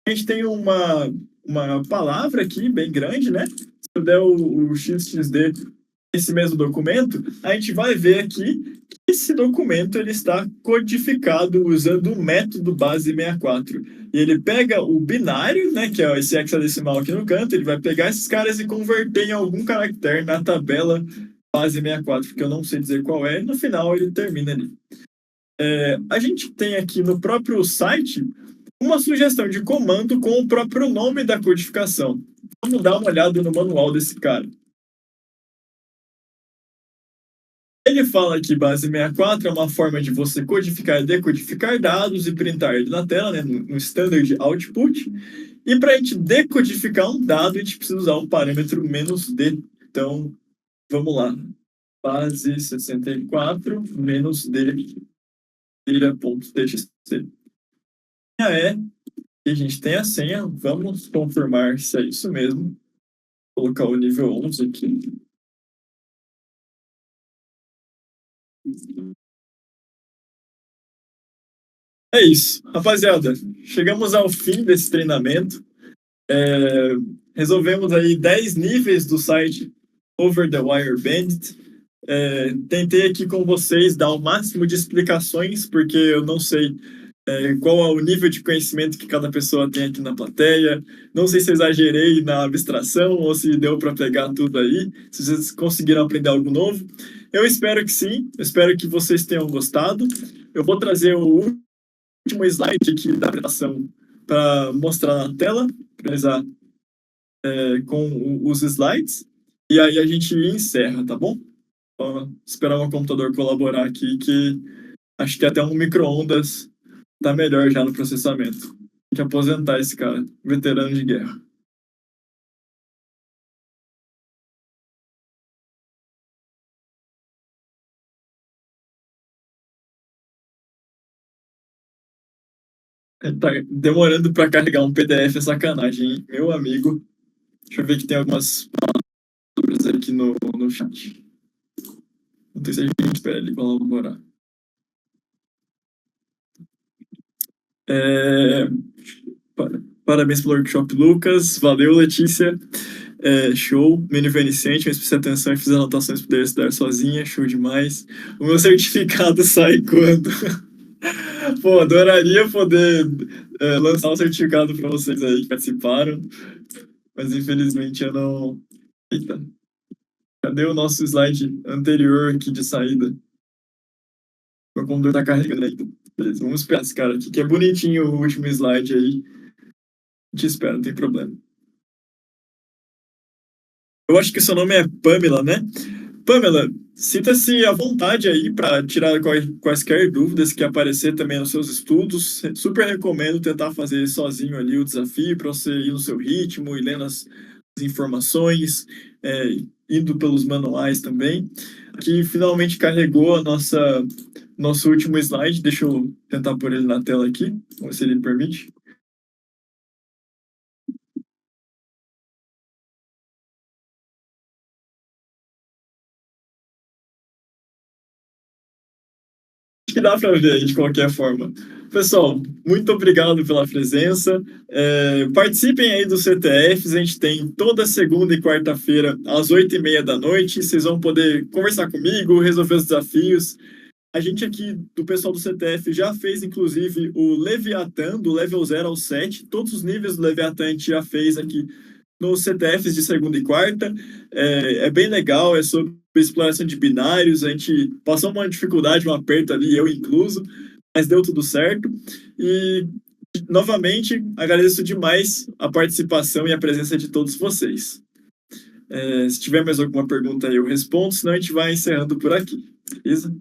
a gente tem uma palavra aqui bem grande, né? Se eu der o xxd esse mesmo documento, a gente vai ver aqui que esse documento ele está codificado usando o método base 64. E ele pega o binário, né, que é esse hexadecimal aqui no canto, ele vai pegar esses caras e converter em algum caractere na tabela base 64, que eu não sei dizer qual é, e no final ele termina ali. A gente tem aqui no próprio site uma sugestão de comando com o próprio nome da codificação. Vamos dar uma olhada no manual desse cara. Ele fala que base 64 é uma forma de você codificar e decodificar dados e printar ele na tela, né, no standard output. E para a gente decodificar um dado, a gente precisa usar o parâmetro "-d". Então, vamos lá. Base 64 -d tira.txt. E a gente tem a senha. Vamos confirmar se é isso mesmo. Vou colocar o nível 11 aqui. É isso, rapaziada. Chegamos ao fim desse treinamento. Resolvemos aí 10 níveis do site Over the Wire Bandit. Tentei aqui com vocês dar o máximo de explicações, porque eu não sei qual é o nível de conhecimento que cada pessoa tem aqui na plateia. Não sei se eu exagerei na abstração ou se deu para pegar tudo aí, se vocês conseguiram aprender algo novo. Eu espero que sim, eu espero que vocês tenham gostado. Eu vou trazer o último slide aqui da apresentação para mostrar na tela, finalizar com os slides, e aí a gente encerra, tá bom? Vou esperar o computador colaborar aqui, que acho que até um micro-ondas tá melhor já no processamento. Tem que aposentar esse cara, veterano de guerra. Tá demorando para carregar um PDF, é sacanagem, hein? Meu amigo. Deixa eu ver que tem algumas palavras aqui no chat. Não sei se a gente espera ele colaborar. Parabéns pelo workshop, Lucas. Valeu, Letícia. Show. Menino iniciante, eu prestei atenção e fiz anotações para poder estudar sozinha. Show demais. O meu certificado sai quando? Pô, adoraria poder lançar um certificado para vocês aí que participaram, mas infelizmente eu não. Eita. Cadê o nosso slide anterior aqui de saída? Meu computador tá carregando ainda. Beleza, vamos esperar esse cara aqui, que é bonitinho o último slide aí. A gente espera, não tem problema. Eu acho que seu nome é Pamela, né? Pamela, sinta-se à vontade aí para tirar quaisquer dúvidas que aparecer também nos seus estudos. Super recomendo tentar fazer sozinho ali o desafio para você ir no seu ritmo e lendo as informações, indo pelos manuais também. Aqui finalmente carregou a nosso último slide. Deixa eu tentar pôr ele na tela aqui, vamos ver se ele permite. Que dá para ver de qualquer forma. Pessoal, muito obrigado pela presença. Participem aí dos CTFs. A gente tem toda segunda e quarta-feira às 8h30 da noite. Vocês vão poder conversar comigo, resolver os desafios. A gente aqui do pessoal do CTF já fez, inclusive, o Leviatã, do level 0 ao 7. Todos os níveis do Leviatã a gente já fez aqui nos CTFs de segunda e quarta. É bem legal, é sobre exploração de binários. A gente passou uma dificuldade, um aperto ali, eu incluso, mas deu tudo certo. E, novamente, agradeço demais a participação e a presença de todos vocês. Se tiver mais alguma pergunta aí, eu respondo, senão a gente vai encerrando por aqui, beleza?